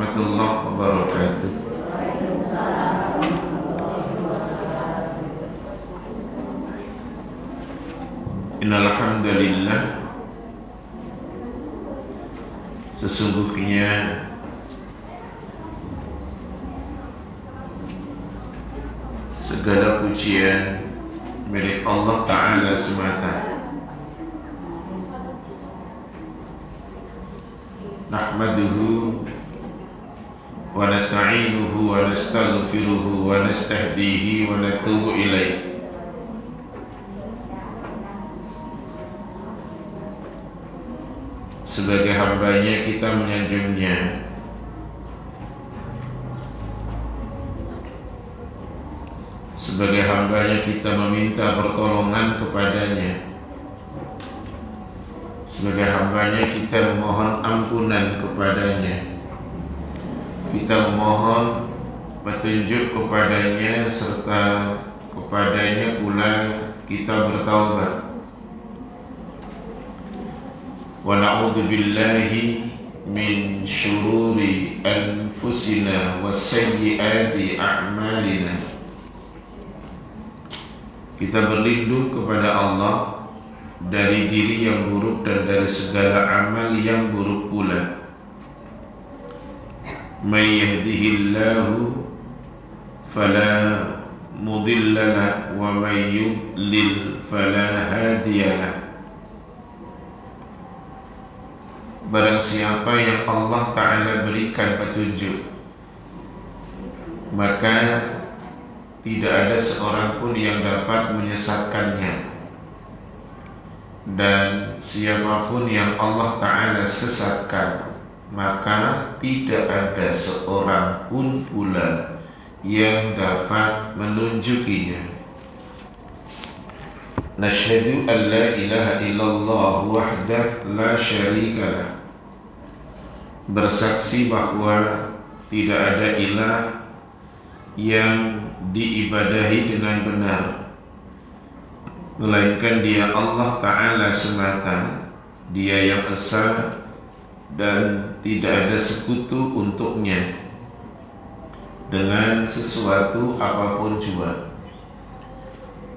warahmatullahi wabarakatuh. Innal hamdalillah, sesungguhnya segala pujian milik Allah Ta'ala semata. Nahmaduhu wa nasta'inuhu wa nastaghfiruhu wa nastahdihi wa natubu ilaih. Sebagai hambanya kita menyanjungnya, sebagai hambanya kita meminta pertolongan kepadanya, sebagai hambanya kita memohon ampunan kepadanya, kita memohon petunjuk kepadanya, serta kepadanya pula kita bertaubat. Wa na'udzu billahi min syururi anfusina wa sayyiati a'malina. Kita berlindung kepada Allah dari diri yang buruk dan dari segala amal yang buruk pula. May yahdihillahu fala mudilla lahu wa may yudlil fala hadiya lahu. Barang siapa yang Allah Ta'ala berikan petunjuk, maka tidak ada seorang pun yang dapat menyesatkannya. Dan siapapun yang Allah Ta'ala sesatkan, maka tidak ada seorang pun pula yang dapat menunjukinya. Nasyhadu an la ilaha illallah wahdahu la syarika lah. Bersaksi bahwa tidak ada ilah yang diibadahi dengan benar melainkan Dia Allah Ta'ala semata. Dia yang esa dan tidak ada sekutu untuknya dengan sesuatu apapun jua.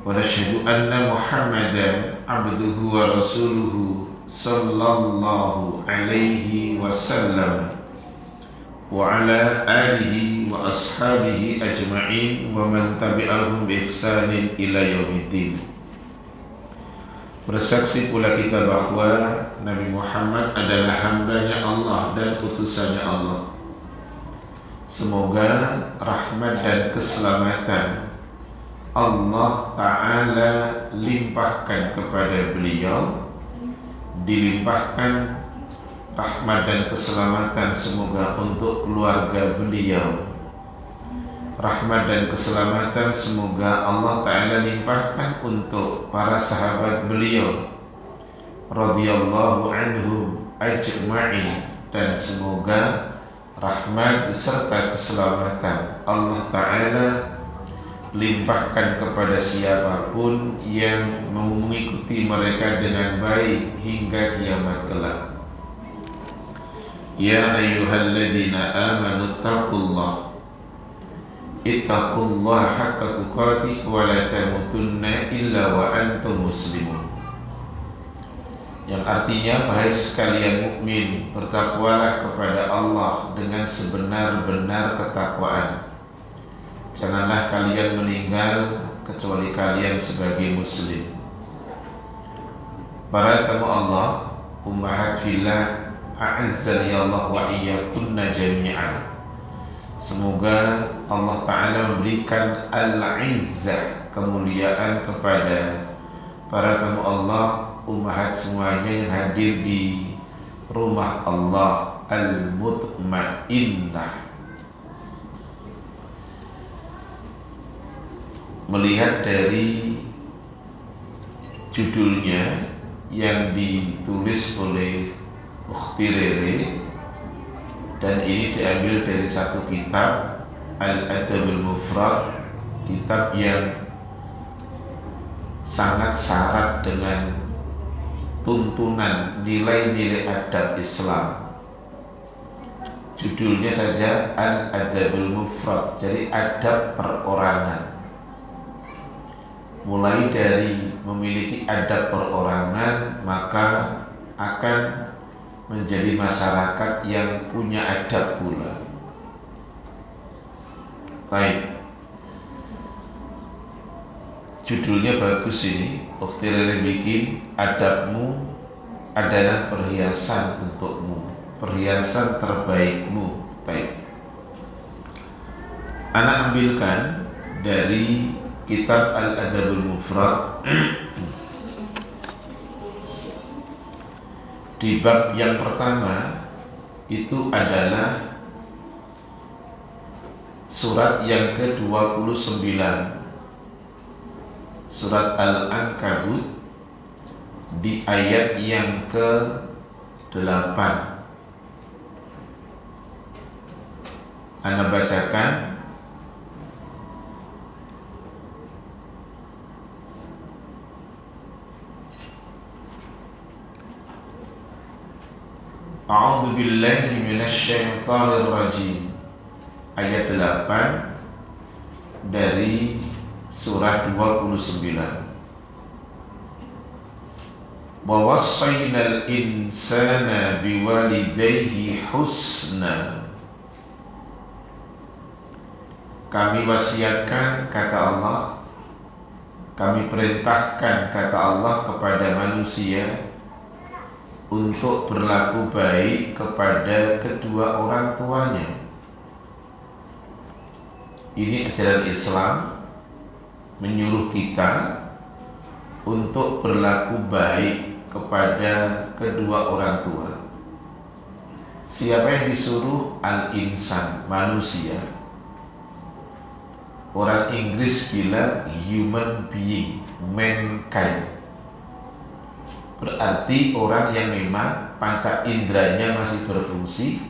Wa nasyhadu anna Muhammadan abduhu wa rasuluhu sallallahu alaihi wasallam wa ala alihi wa ashabihi ajma'in wa man tabi'ahum bi ihsanin ila yaumiddin. Bersaksi pula kita bahwa Nabi Muhammad adalah hambanya Allah dan utusannya Allah. Semoga rahmat dan keselamatan Allah Ta'ala limpahkan kepada beliau, dilimpahkan rahmat dan keselamatan semoga untuk keluarga beliau. Rahmat dan keselamatan semoga Allah Ta'ala limpahkan untuk para sahabat beliau radhiyallahu anhum ajma'in, dan semoga rahmat beserta keselamatan Allah Ta'ala limpahkan kepada siapapun yang mengikuti mereka dengan baik hingga kiamat kelak. Ya ayyuhalladzina amanu taqullaha ittaqullaha haqqa tuqatih wa la tamutunna illa wa antum muslimun. Yang artinya, wahai sekalian mukmin, bertakwalah kepada Allah dengan sebenar-benar ketakwaan. Janganlah kalian meninggal kecuali kalian sebagai muslim. Para tamu Allah, ummahat fillah, a'azzani Allah wa iyyakunna jami'an. Semoga Allah Ta'ala memberikan al-izzah, kemuliaan kepada para tamu Allah, ummahat semuanya yang hadir di rumah Allah al-mutmainnah. Melihat dari judulnya yang ditulis oleh Ukhti Rere, dan ini diambil dari satu kitab Al-Adabul Mufrad, kitab yang sangat syarat dengan tuntunan nilai-nilai adab Islam. Judulnya saja Al-Adabul Mufrad, jadi adab perorangan. Mulai dari memiliki adab perorangan, maka akan menjadi masyarakat yang punya adab pula. Baik, judulnya bagus ini. Ukhti Rere bikin, adabmu adalah perhiasan untukmu, perhiasan terbaikmu. Baik, anak ambilkan dari kitab Al-Adabul Mufrad di bab yang pertama. Itu adalah surat yang ke-29, surat Al-Ankabut, di ayat yang ke-8. Ana bacakan. A'udzu billahi minasyaitonir rajim. Ayat 8 dari surah 29. Wa wassaynal insana biwalidayhi husna. Kami wasiatkan, kata Allah, kami perintahkan, kata Allah, kepada manusia untuk berlaku baik kepada kedua orang tuanya. Ini ajaran Islam menyuruh kita untuk berlaku baik kepada kedua orang tua. Siapa yang disuruh? Al-insan, manusia. Orang Inggris bilang human being, mankind. Berarti orang yang memang panca inderanya masih berfungsi,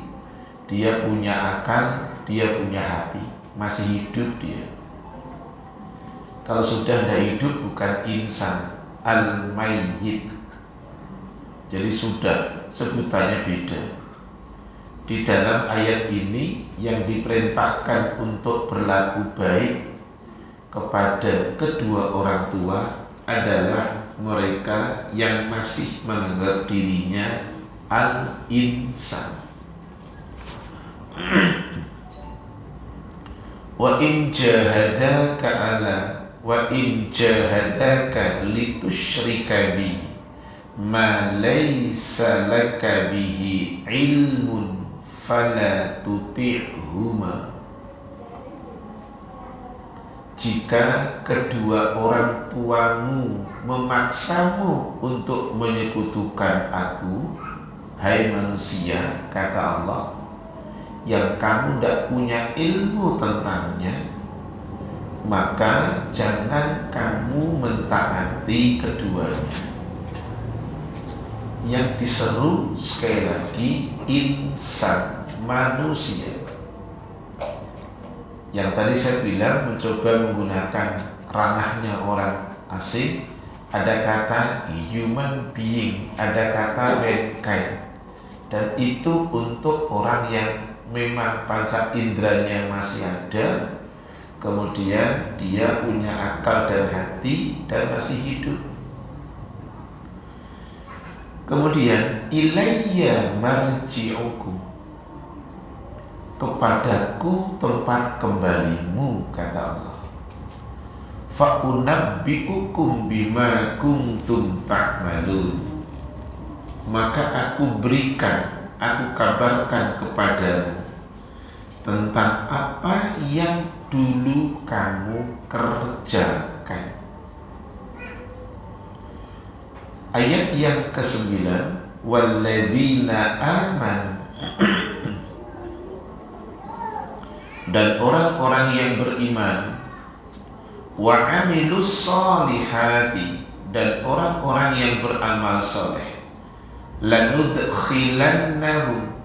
dia punya akal, dia punya hati, masih hidup dia. Kalau sudah tidak hidup bukan insan, al-mayyit. Jadi sudah, sebutannya beda. Di dalam ayat ini yang diperintahkan untuk berlaku baik kepada kedua orang tua adalah mereka yang masih menganggap dirinya al-insan. Wa in jahadaka litusyrika bi ma laysa laka bihi ilmun fala tuti'huma. Jika kedua orang tuamu memaksamu untuk menyekutukan aku, hai manusia, kata Allah, yang kamu tidak punya ilmu tentangnya, maka jangan kamu mentaati keduanya. Yang diseru sekali lagi insan, manusia. Yang tadi saya bilang mencoba menggunakan ranahnya orang asing. Ada kata human being, ada kata mankind, dan itu untuk orang yang memang panca inderanya masih ada, kemudian dia punya akal dan hati dan masih hidup. Kemudian ilayya marji'ukum, kepadaku tempat kembalimu, kata Allah. Fa'unabbi'ukum bima kuntum ta'malun, maka aku berikan, aku kabarkan kepadamu tentang apa yang dulu kamu kerjakan. Ayat yang ke-9, walladzina amanu, dan orang-orang yang beriman, wa amilus solihati, dan orang-orang yang beramal soleh, lanudkhilannahum,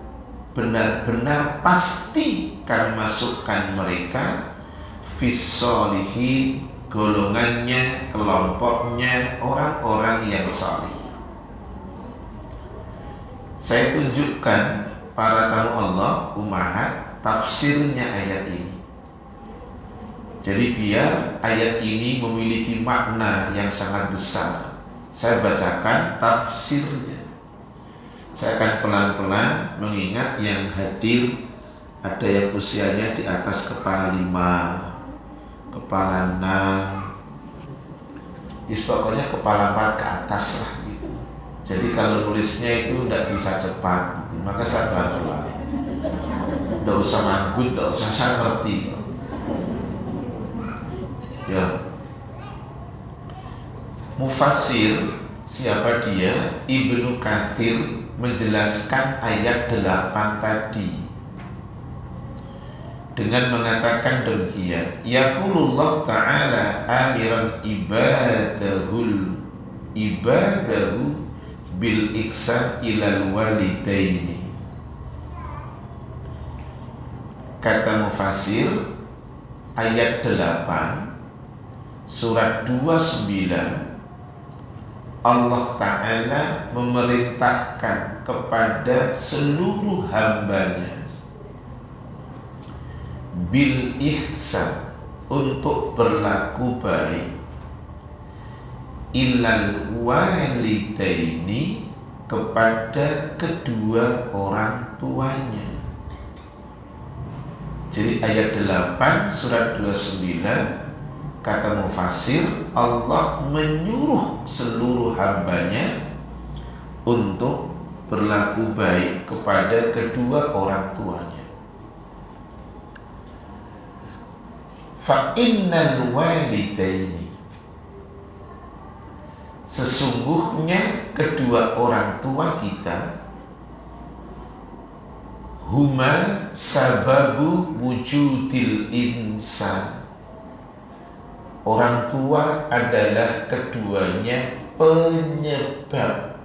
benar-benar pasti kami masukkan mereka, fis solihin, golongannya, kelompoknya orang-orang yang saleh. Saya tunjukkan para tamu Allah, ummahat, tafsirnya ayat ini. Jadi biar ayat ini memiliki makna yang sangat besar, saya bacakan tafsirnya. Saya akan pelan-pelan mengingat yang hadir ada yang usianya di atas kepala 5, kepala 6, pokoknya kepala 4 ke atas lah gitu. Jadi kalau nulisnya itu tidak bisa cepat gitu. Maka saya pelan-pelan, tidak usah manggut, tidak usah, saya ngerti ya. Mufassir, siapa dia? Ibnu Katsir menjelaskan ayat 8 tadi dengan mengatakan demikian, yaqulullah ta'ala amiran ibadahu bil ihsan ilal walidaini. Kata mufassir, ayat 8 surat 29, Allah Ta'ala memerintahkan kepada seluruh hambanya bil ihsan, untuk berlaku baik, ilal walidaini, kepada kedua orang tuanya. Jadi ayat 8 surat 29, kata mufassir, Allah menyuruh seluruh hambanya untuk berlaku baik kepada kedua orang tuanya. Fa innal walidaini, sesungguhnya kedua orang tua kita, huma sababu wujudil insan, orang tua adalah keduanya penyebab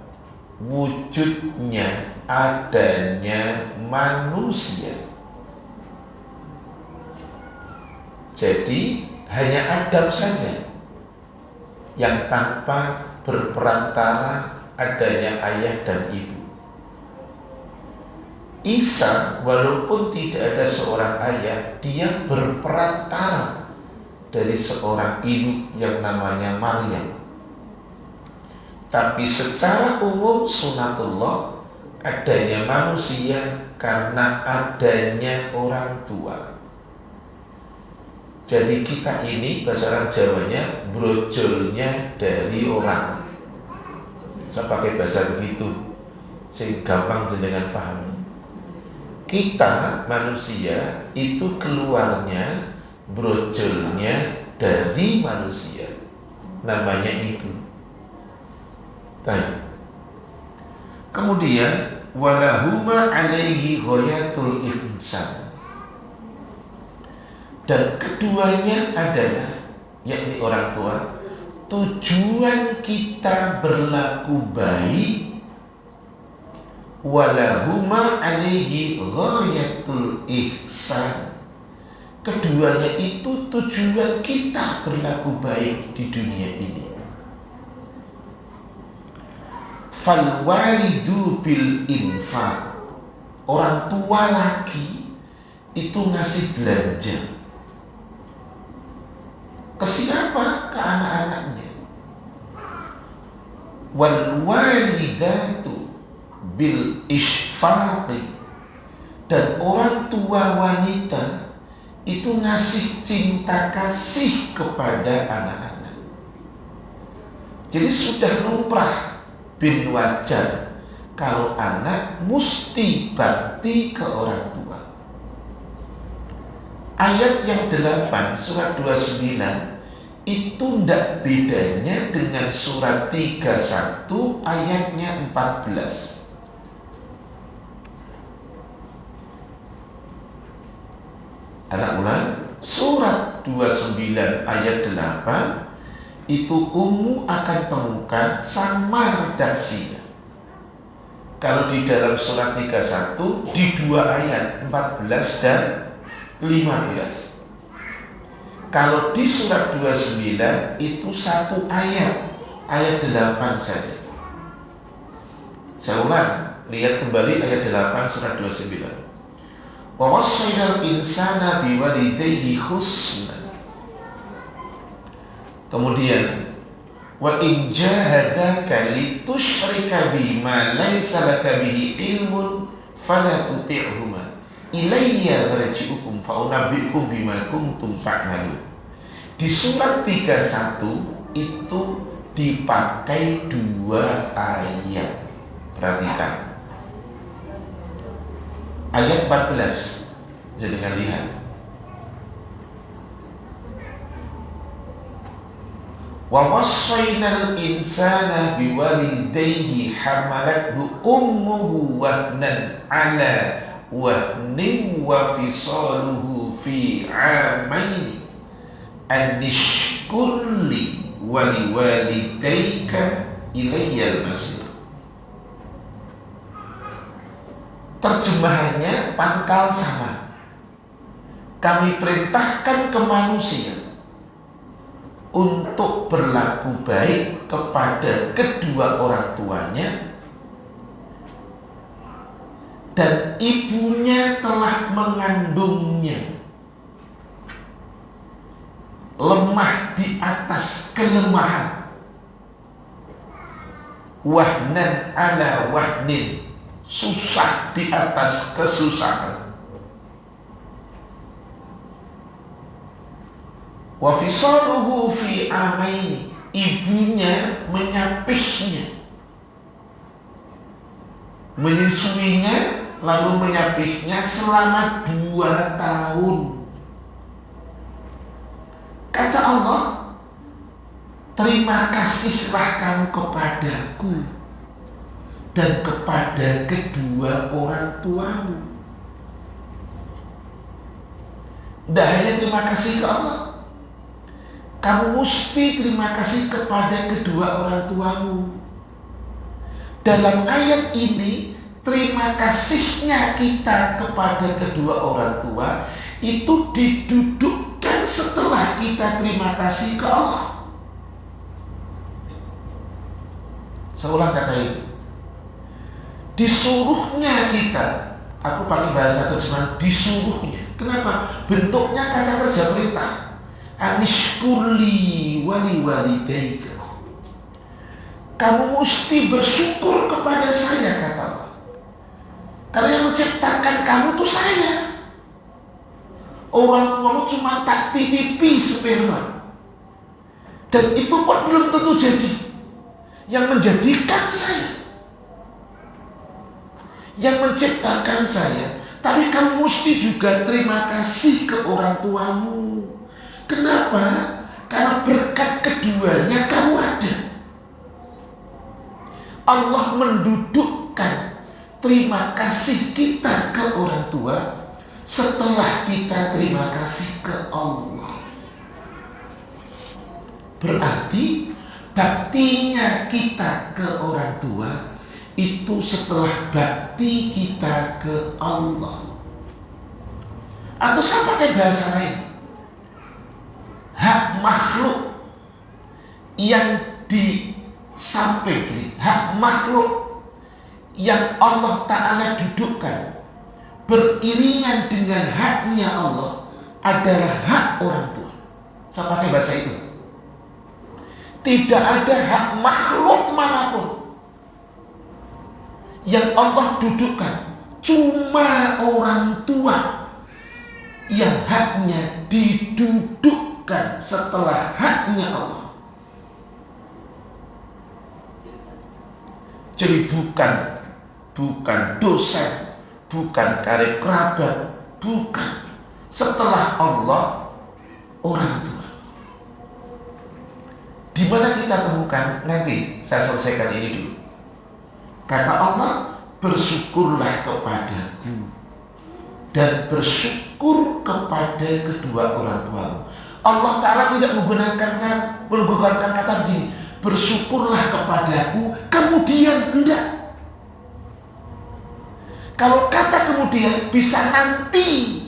wujudnya adanya manusia. Jadi hanya Adam saja yang tanpa berperantara adanya ayah dan ibu. Isa walaupun tidak ada seorang ayah, dia berperantara dari seorang ibu yang namanya Maryam. Tapi secara umum sunatullah adanya manusia karena adanya orang tua. Jadi kita ini bahasa orang Jawanya brojolnya dari orang. Saya pakai bahasa begitu sing gampang jenengan pahami. Kita manusia itu keluarnya, brojolnya dari manusia, namanya ibu. Baik. Kemudian walahuma alaihi ghayatul ihsan, dan keduanya adalah, yakni orang tua, tujuan kita berlaku baik. Walahuma alaihi ghayatul ihsan, keduanya itu tujuan kita berlaku baik di dunia ini. Fal walidu bil infaq, orang tua laki itu ngasih belanja. Ke siapa? Ke anak-anaknya. Wal walidatu bil isfaqi, dan orang tua wanita itu ngasih cinta kasih kepada anak-anak. Jadi sudah lumrah bin wajar kalau anak mesti bakti ke orang tua. Ayat yang 8 surat 29 itu tidak bedanya dengan surat 31 ayatnya 14. Anak ulang, surat 29 ayat 8 itu umum akan temukan sama redaksinya. Kalau di dalam surat 31 di 2 ayat 14 dan 15. Kalau di surat 29 itu 1 ayat 8 saja. Saya ulang, Lihat kembali ayat 8 surat 29. Wa wassaynal insana biwalidayhi husna. Kemudian wa in jahadaka litusyrika bima laysa laka bihi ilmun fala tuti'huma ilayya marji'ukum fa unabbi'ukum bima kuntum ta'malun. Di surat 31 itu dipakai 2 ayat. Perhatikan ayat 14. Jangan lihat. Wa wassaynal insana biwalidayhi hamalathu ummuhu wahnan ala wahnin wa fisaluhu fi 'amaini an ishkur li wa liwalidayka ilayyal masir. Terjemahannya pangkal sama. Kami perintahkan ke manusia untuk berlaku baik kepada kedua orang tuanya, dan ibunya telah mengandungnya lemah di atas kelemahan, wahnan ala wahnin, susah di atas kesusahan. Wa fisaluhu fi amaini, ibunya menyapihnya, menyusuinya lalu menyapihnya selama 2 tahun. Kata Allah, terima kasihlah kamu kepadaku dan kepada kedua orang tuamu. Tidak hanya terima kasih ke Allah, kamu mesti terima kasih kepada kedua orang tuamu. Dalam ayat ini, terima kasihnya kita kepada kedua orang tua itu didudukkan setelah kita terima kasih ke Allah. Saya ulang kata itu. Disuruhnya kita, aku pakai bahasa terjemahan disuruhnya. Kenapa? Bentuknya kata kerja perintah. Anishkurli wali walidayka. Kamu mesti bersyukur kepada saya, kata Allah. Karena yang menciptakan kamu itu saya. Orang tuamu cuma tak pipi sperma, dan itu pun belum tentu jadi. Yang menjadikan saya, yang menciptakan saya. Tapi kamu mesti juga terima kasih ke orang tuamu. Kenapa? Karena berkat keduanya kamu ada. Allah mendudukkan terima kasih kita ke orang tua setelah kita terima kasih ke Allah. Berarti baktinya kita ke orang tua itu setelah bakti kita ke Allah. Atau saya pakai bahasa lain, hak makhluk yang di samping kiri, hak makhluk yang Allah Ta'ala dudukkan beriringan dengan haknya Allah adalah hak orang tua. Saya pakai bahasa itu. Tidak ada hak makhluk manapun yang Allah dudukkan, cuma orang tua yang haknya didudukkan setelah haknya Allah. Jadi bukan dosen, bukan karib kerabat, bukan. Setelah Allah, orang tua. Di mana kita temukan? Nanti saya selesaikan ini dulu. Kata Allah, bersyukurlah kepadaku dan bersyukur kepada kedua orang tuamu. Allah Ta'ala tidak menggunakan kata begini, bersyukurlah kepadaku, kemudian enggak. Kalau kata kemudian bisa nanti.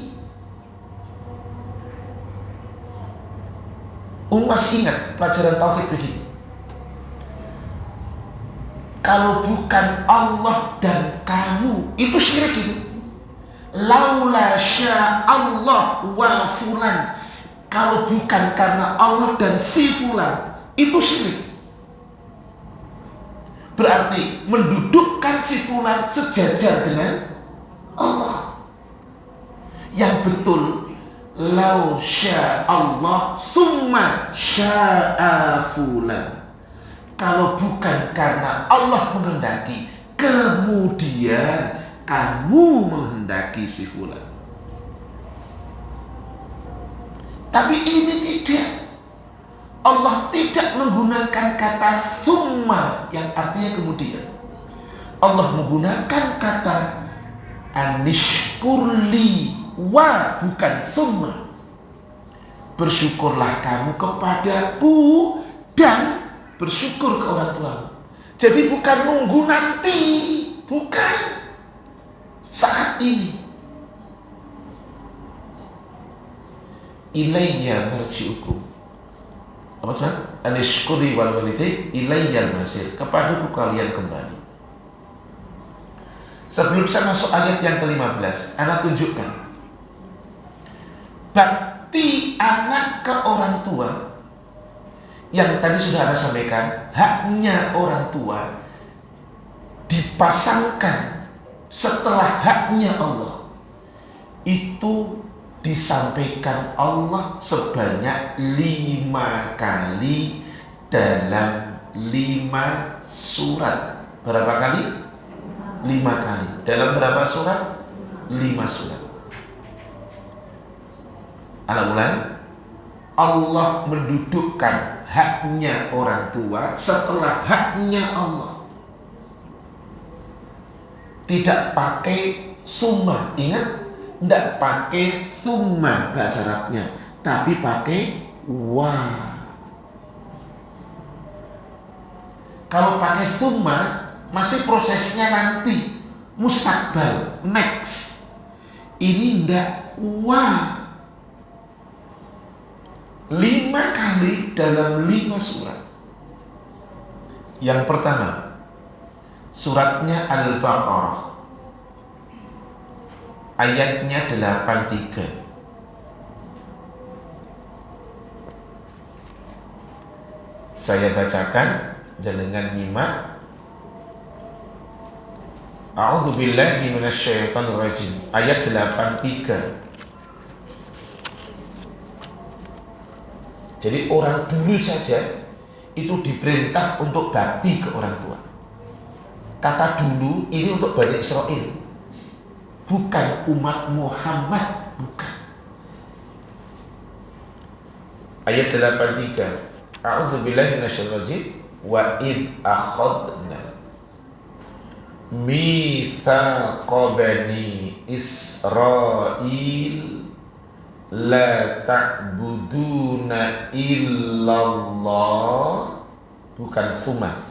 Masih ingat pelajaran tauhid begini. kalau bukan Allah dan kamu, itu syirik itu. Laula Allah wa fulan, kalau bukan karena Allah dan si fulan, itu syirik. Berarti mendudukkan si fulan sejajar dengan Allah. Yang betul, lau Allah summa sya'a fulan, kalau bukan karena Allah menghendaki, kemudian kamu menghendaki si fulan. Tapi ini tidak. Allah tidak menggunakan kata summa yang artinya kemudian. Allah menggunakan kata anishkurli wa, bukan summa. Bersyukurlah kamu kepadaku dan bersyukur ke orang tuamu. Jadi bukan nunggu nanti, bukan, saat ini. Ilayya marji'ukum, apa surat? Anishkuri wal walidai ilayya masir, kepadaku kalian kembali. Sebelum saya masuk ayat yang ke-15, anak tunjukkan bakti anak ke orang tua yang tadi sudah Anda sampaikan. Haknya orang tua dipasangkan setelah haknya Allah. Itu disampaikan Allah sebanyak 5 kali dalam 5 surat. Berapa kali? 5 kali. Dalam berapa surat? 5 surat. Anak ulang. Allah mendudukkan haknya orang tua setelah haknya Allah. Tidak pakai summa. Ingat, tidak pakai summa bahasa Arabnya, tapi pakai wa. Kalau pakai summa masih prosesnya nanti, mustakbal, next. Ini tidak, wa. 5 kali dalam 5 surat. Yang pertama, suratnya Al-Baqarah, ayatnya 83. Saya bacakan, jangan nyimak. A'udzubillahi minasyaitonirrajim, ayat 83. Jadi orang dulu saja itu diperintah untuk bakti ke orang tua. Kata dulu ini untuk Bani Israel, bukan umat Muhammad, bukan. Ayat 83. A'udzubillahi minasyaitonirrajim. Wa id akhadna mitsaqa bani Israil la ta'buduna illallah, bukan summa,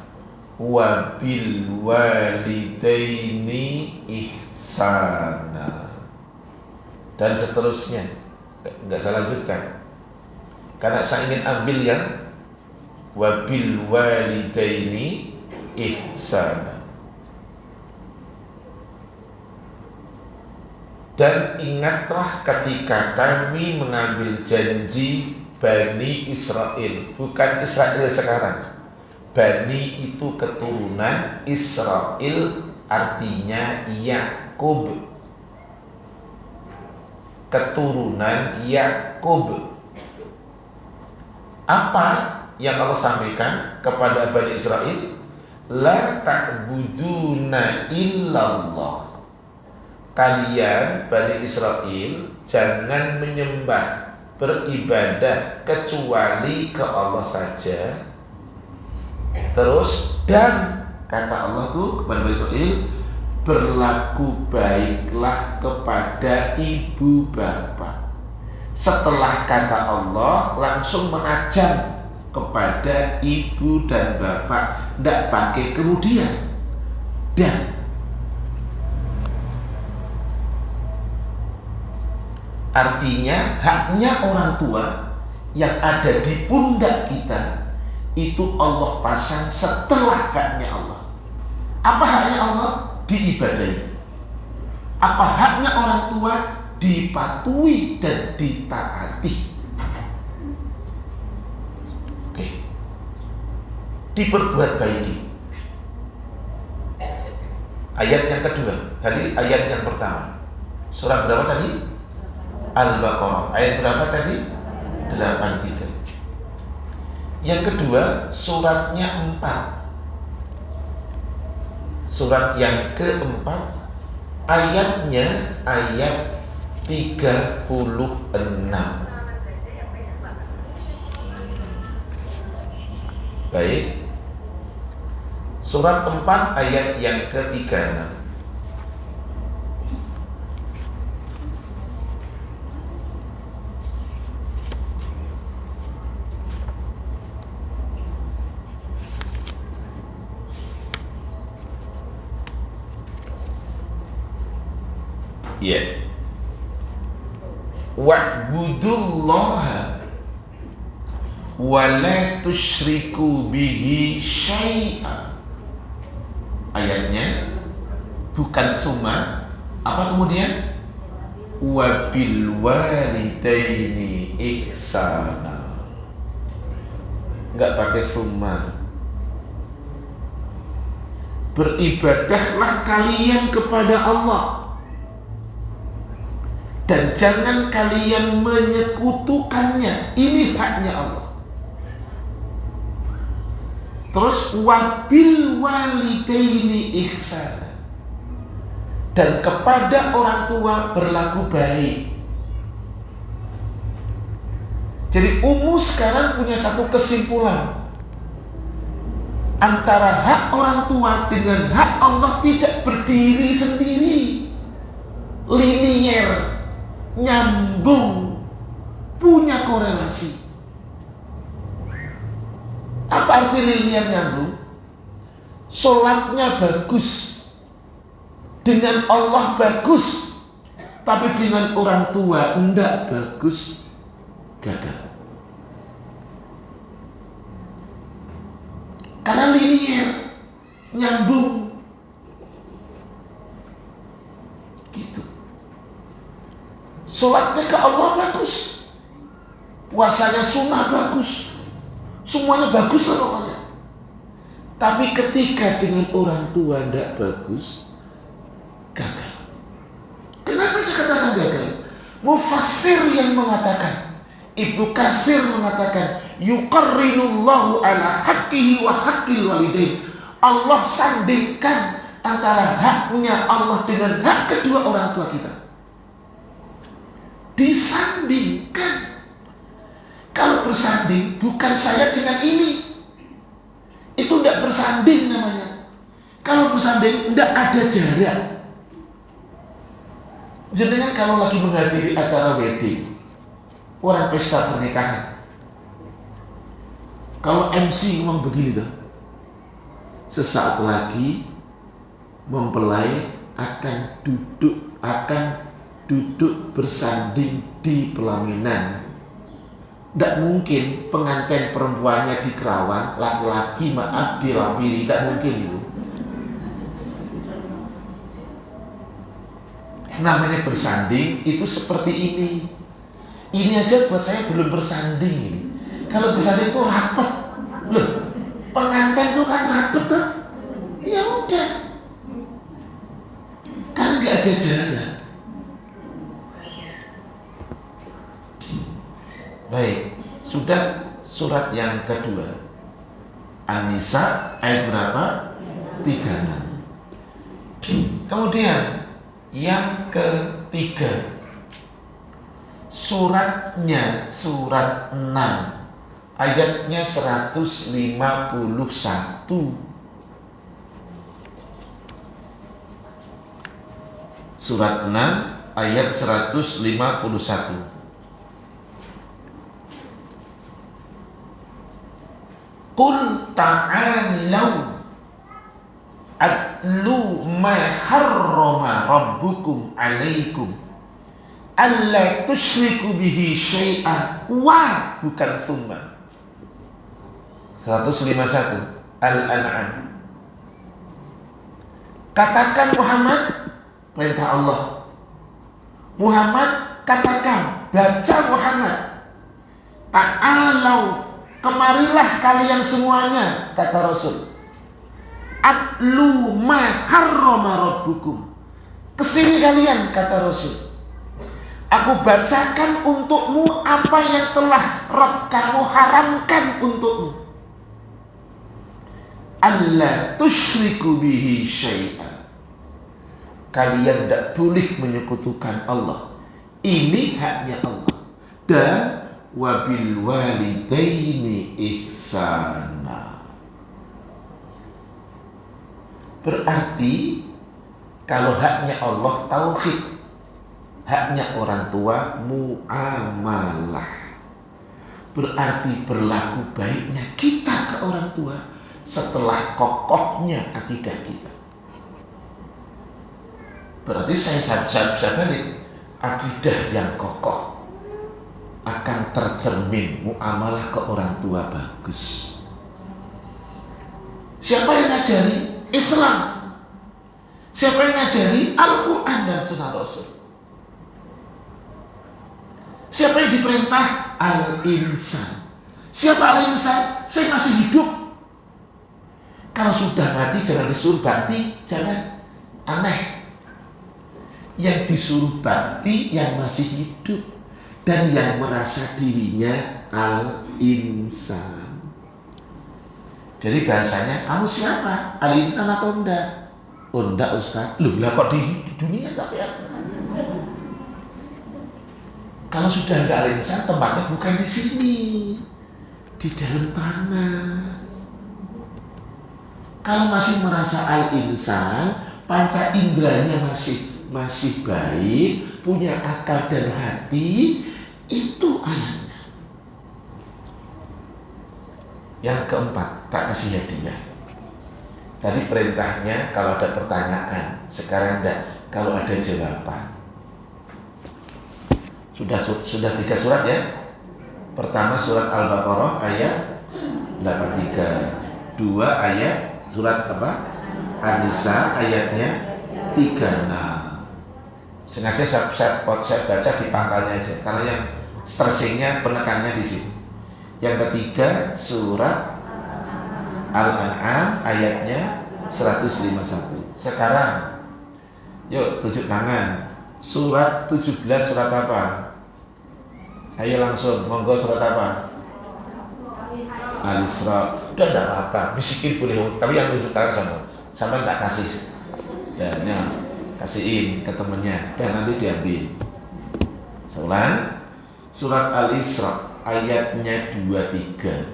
wa bil walidaini ihsana, dan seterusnya. Enggak saya lanjutkan karena saya ingin ambil yang wa bil walidaini ihsana. Dan ingatlah ketika kami mengambil janji Bani Israel, bukan Israel sekarang. Bani itu keturunan, Israel artinya Yakub, keturunan Yakub. Apa yang Allah sampaikan kepada Bani Israel? La ta'buduna illallah, kalian Bani Israel jangan menyembah, beribadah kecuali ke Allah saja. Terus, dan kata Allah tuh kepada Bani Israel, berlaku baiklah kepada ibu bapak. Setelah kata Allah langsung menajam kepada ibu dan bapak, tidak pakai kemudian. Dan artinya haknya orang tua yang ada di pundak kita itu Allah pasang setelah haknya Allah. Apa haknya Allah? Diibadahi. Apa haknya orang tua? Dipatuhi dan ditaati. Oke. Diperbuat baiki. Ayat yang kedua. Tadi ayat yang pertama. Surah berapa tadi? Al-Baqarah. Ayat berapa tadi? 83. Yang kedua, suratnya 4. Surat yang keempat, ayatnya ayat 36. Baik. Surat 4 ayat yang ke-36. Ya. Wa'budullaha wa la tusyriku bihi syai'a. Ayatnya bukan summa, apa kemudian? Wa bil walidaini ihsana. Enggak pakai summa. Beribadahlah kalian kepada Allah dan jangan kalian menyekutukannya. Ini haknya Allah. Terus wabil walidaini ihsana, dan kepada orang tua berlaku baik. Jadi sekarang punya satu kesimpulan, antara hak orang tua dengan hak Allah tidak berdiri sendiri, linier, nyambung, punya korelasi. Apa arti linier nyambung? Sholatnya bagus, dengan Allah bagus, tapi dengan orang tua enggak bagus, gagal. Karena linier, nyambung, gitu. Sholatnya ke Allah bagus, puasanya sunnah bagus, semuanya bagus lah pokoknya. Tapi ketika dengan orang tua tidak bagus, gagal. Kenapa saya katakan gagal? Mufassir yang mengatakan, Ibnu Katsir mengatakan, yuqarrinullahu ala haqqihi wa haqqil walidain. Allah sandingkan antara haknya Allah dengan hak kedua orang tua kita. Disandingkan. Kalau bersanding, bukan saya dengan ini, itu tidak bersanding namanya. Kalau bersanding, tidak ada jarak. Jenengan kalau lagi menghadiri acara wedding, orang pesta pernikahan, kalau MC ngomong begini tuh, sesaat lagi mempelai akan duduk bersanding di pelaminan. Tidak mungkin pengantin perempuannya di Kerawang, laki-laki di Lampiri, tidak mungkin itu. Namanya bersanding itu seperti ini. Ini aja buat saya belum bersanding ini. Kalau bersanding itu rapat. Loh, pengantin itu kan rapat tuh. Ya udah. Karena nggak ada jarak. Baik, sudah surat yang kedua, An-Nisa ayat berapa? 36. Kemudian yang ketiga, suratnya surat 6 ayatnya 151. Surat 6 ayat 151. Qul ta'alau atlu ma harrama rabbukum alaikum alla tusyriku bihi syai'a wa bukan summa. 151 Al-An'am. Katakan Muhammad, perintah Allah. Muhammad, katakan, baca Muhammad. Ta'alau, kemarilah kalian semuanya, kata Rasul. Atlu ma harrama rabbukum. Kesini kalian, kata Rasul. Aku bacakan untukmu apa yang telah Rabb kamu haramkan untukmu. Allah tusyriku bihi syai'an. Kalian tidak boleh menyekutukan Allah. Ini haknya Allah. Dan wabil walidaini ihsana. Berarti kalau haknya Allah tauhid, haknya orang tua muamalah. Berarti berlaku baiknya kita ke orang tua setelah kokohnya akidah kita. Berarti saya bisa balik, akidah yang kokoh akan tercermin muamalah ke orang tua bagus. Siapa yang ngajari? Islam. Siapa yang ngajari? Al-Quran dan Sunnah Rasul. Siapa yang diperintah? Al-insan. Siapa al-insan? Saya masih hidup. Kalau sudah mati jangan disuruh bakti, jangan. Aneh. Yang disuruh bakti yang masih hidup dan yang merasa dirinya al-insan. Jadi bahasanya, kamu siapa? Al-insan atau enggak? Oh enggak Ustaz. Loh lah kok di dunia tapi ya. Kalau sudah enggak al-insan, tempatnya bukan di sini, di dalam tanah. Kalau masih merasa al-insan, panca inderanya masih baik, punya akal dan hati, itu ayatnya. Yang keempat, tak kasih hadiah. Tadi perintahnya kalau ada pertanyaan, sekarang enggak, kalau ada jawaban. Sudah 3 surat ya. Pertama surat Al-Baqarah ayat 83. 2 ayat surat apa? An-Nisa ayatnya 36. Sengaja saya baca di pangkalnya aja, karena yang stressingnya penekannya di sini. Yang ketiga surat Al-An'am ayatnya 151. Sekarang yuk tunjuk tangan. Surat 17 surat apa? Ayo langsung, monggo surat apa? Al-Isra. Udah enggak apa-apa, miskin boleh, tapi yang tunjuk tangan sama tak kasih. Ya, kasihin ke temennya dan nanti diambil. Seulang. Surat Al-Isra ayatnya 23.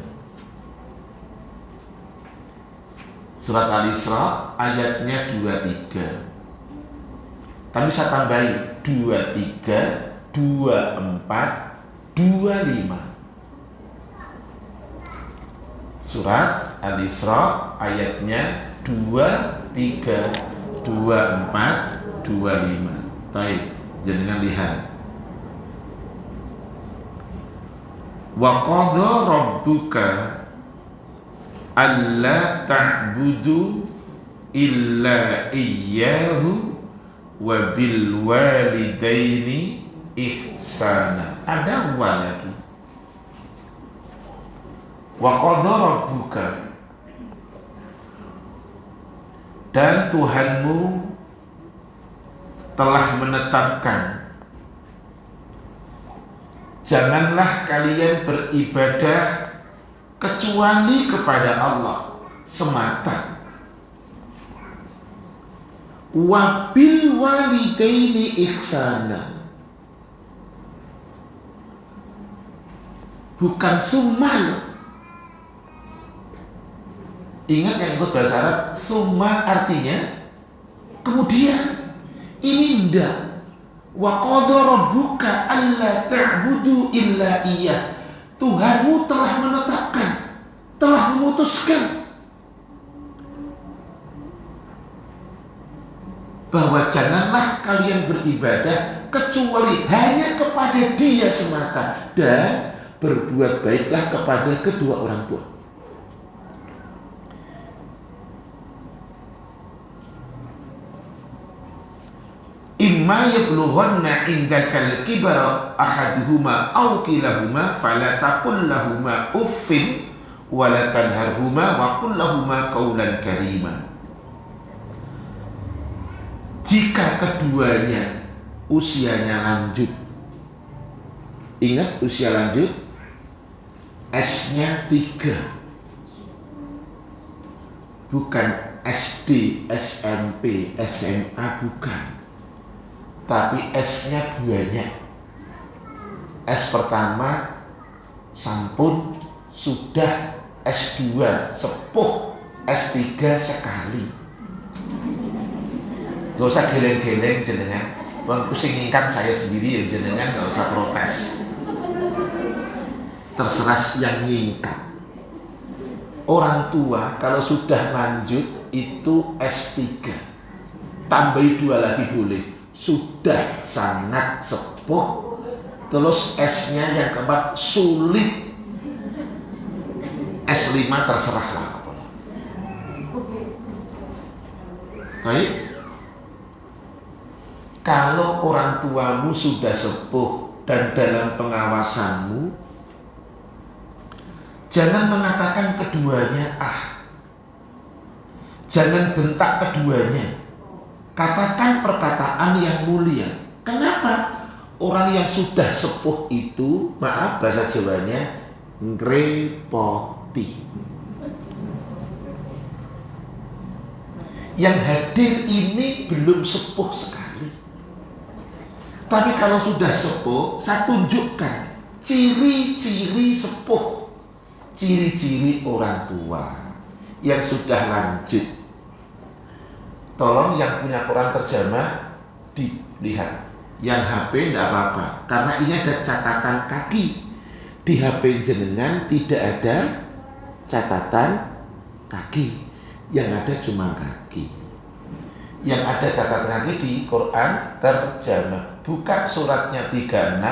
Surat Al-Isra ayatnya 23. Tapi saya tambahin 23, 24, 25. Surat Al-Isra ayatnya 23, 24, 25. Baik, jangan lihat. Wa qadha rabbuka alla ta'budu illa iyyahu wa bil walidaini ihsana. Ada wa lagi. Wa qadha rabbuka, dan Tuhanmu telah menetapkan, janganlah kalian beribadah kecuali kepada Allah semata. Wa bil walidaini ihsana, bukan summa. Ingat yang ikut bahasa Arab, summa artinya kemudian. Ini ndak. Wa qadha rabbuka alla ta'budu illa iyyah. Tuhanmu telah menetapkan, telah memutuskan bahwa janganlah kalian beribadah kecuali hanya kepada Dia semata, dan berbuat baiklah kepada kedua orang tua. imma yablughanna indakal kibara ahaduhuma aw kilahuma fala taqul lahumā uffin wa la tanharhuma wa qul lahumā qawlan karīmā. Jika keduanya usianya lanjut, ingat usia lanjut, S-nya 3, bukan SD, SMP, SMA, bukan, tapi S-nya banyak. S pertama sampun, sudah, S2 sepuh, S3 sekali. Gak usah geleng-geleng jenengan, bang pusing ngingkat saya sendiri ya, jenengan gak usah protes, terserah yang ngingkat. Orang tua kalau sudah lanjut itu S3, tambahi 2 lagi boleh, sudah sangat sepuh, terus S-nya yang keempat sulit, S5 terserahlah. Baik, kalau orang tuamu sudah sepuh dan dalam pengawasanmu, jangan mengatakan keduanya jangan bentak keduanya, katakan perkataan yang mulia. Kenapa? Orang yang sudah sepuh itu, maaf bahasa Jawanya, ngrepoti. Yang hadir ini belum sepuh sekali, tapi kalau sudah sepuh, saya tunjukkan ciri-ciri sepuh, ciri-ciri orang tua yang sudah lanjut. Tolong yang punya Quran terjemah dilihat. Yang HP tidak apa-apa, karena ini ada catatan kaki. Di HP jenengan tidak ada catatan kaki, yang ada cuma kaki. Yang ada catatan kaki di Quran terjemah. Buka suratnya 36,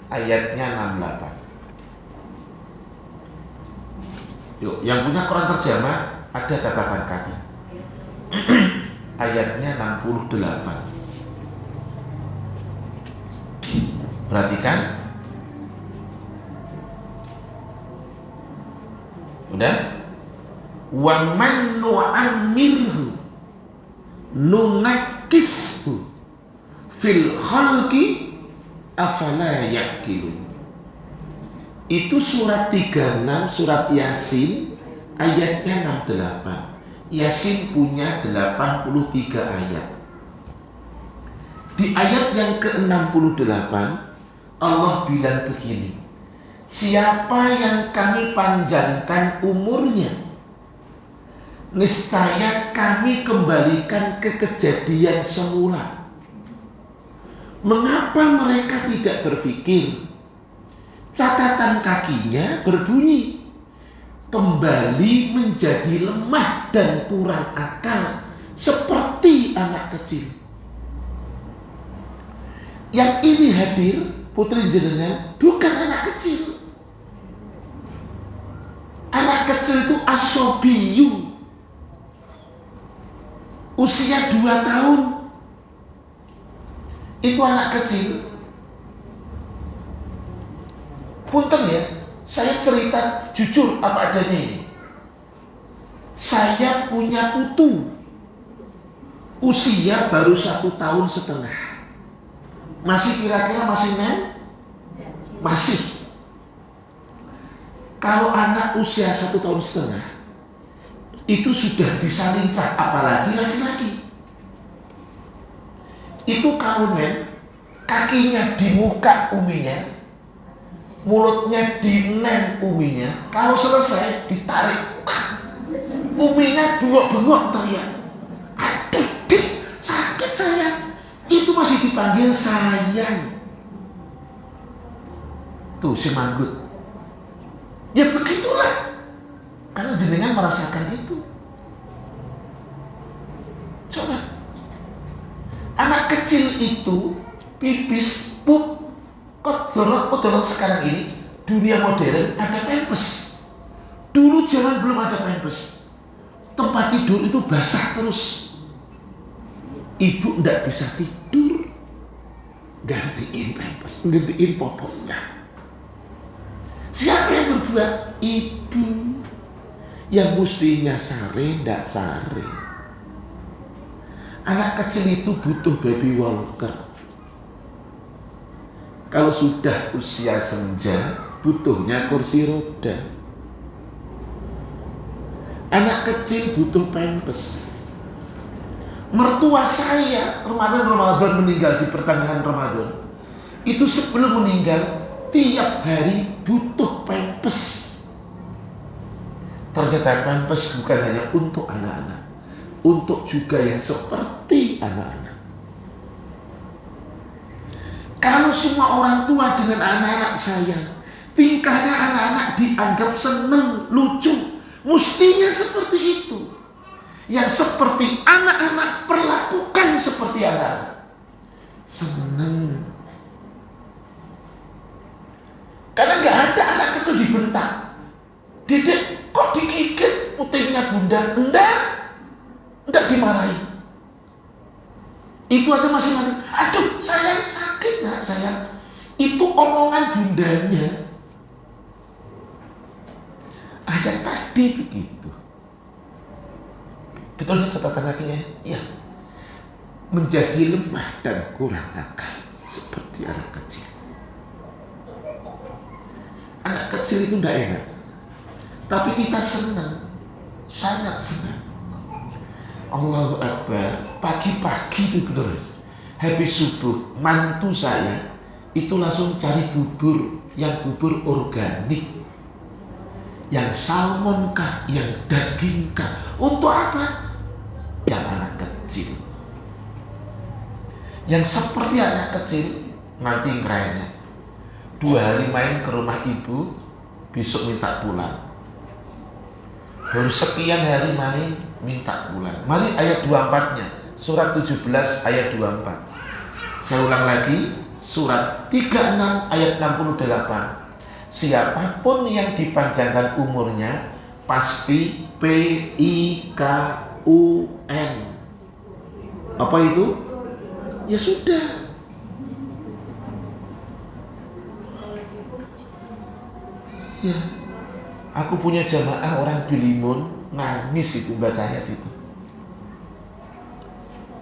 ayatnya 68. Yuk, yang punya Quran terjemah ada catatan kaki. Ayatnya 68. Perhatikan. Udah? Wa man nu'ammirhu nunakkishu fil khalqi afala yaqilun. Itu surat 36, surat Yasin, ayatnya 68. Yasin punya 83 ayat. Di ayat yang ke-68 Allah bilang begini, siapa yang kami panjangkan umurnya, niscaya kami kembalikan ke kejadian semula. Mengapa mereka tidak berpikir? Catatan kakinya berbunyi, kembali menjadi lemah dan kurang akal seperti anak kecil. Yang ini hadir putri jenengan bukan anak kecil. Anak kecil itu asobiyu, usia 2 tahun. Itu anak kecil. Punten ya, saya cerita jujur apa adanya ini. Saya punya putu, usia baru 1,5 tahun. Masih kira-kira masih masih. Kalau anak usia 1,5 tahun itu sudah bisa lincah, apalagi laki-laki. Itu kalau kakinya di muka uminya, mulutnya di uminya, kalau selesai ditarik, uminya bengok-bengok teriak, aduh dik, sakit sayang. Itu masih dipanggil sayang. Tuh si manggut. Ya begitulah, karena jenengan merasakan itu. Coba anak kecil itu pipis, pup, kodorok sekarang ini dunia modern ada pampers. Dulu zaman belum ada pampers. Tempat tidur itu basah terus. Ibu tidak bisa tidur, gantiin pampers, gantiin popoknya. Siapa yang berbuat? Ibu. Yang mestinya sare, ndak sare. Anak kecil itu butuh baby walker. Kalau sudah usia senja, butuhnya kursi roda. Anak kecil butuh pampers. Mertua saya Ramadan meninggal di pertengahan Ramadan. Itu sebelum meninggal tiap hari butuh pampers. Ternyata pampers bukan hanya untuk anak-anak, untuk juga yang seperti anak-anak. Kalau semua orang tua dengan anak-anak sayang, tingkahnya anak-anak dianggap senang, lucu, mestinya seperti itu. Yang seperti anak-anak perlakukan seperti anak-anak. Senang. Karena nggak ada anak kecil dibentak. Dedek kok digigit putihnya bunda? Enggak dimarahi. Itu aja masih mati. Aduh, sayang sakit nggak sayang? Itu omongan bundanya. Ayat tadi begitu. Betul catatan kakinya? Ya. Menjadi lemah dan kurang akal seperti anak kecil. Anak kecil itu tidak enak, tapi kita senang, sangat senang. Allahu Akbar. Pagi-pagi itu benar. Habis subuh, mantu saya itu langsung cari bubur, yang bubur organik, yang salmon kah, yang daging kah. Untuk apa? Yang anak kecil, yang seperti anak kecil nanti ngerenyah. 2 hari main ke rumah ibu, besok minta pulang. Baru sekian hari main, minta pulang. Mari ayat 24-nya, surat 17 ayat 24. Saya ulang lagi, surat 36 ayat 68. Siapapun yang dipanjangkan umurnya pasti PIKUN. Apa itu? Ya sudah. Ya, aku punya jamaah orang Bilimun nangis itu baca ayat itu.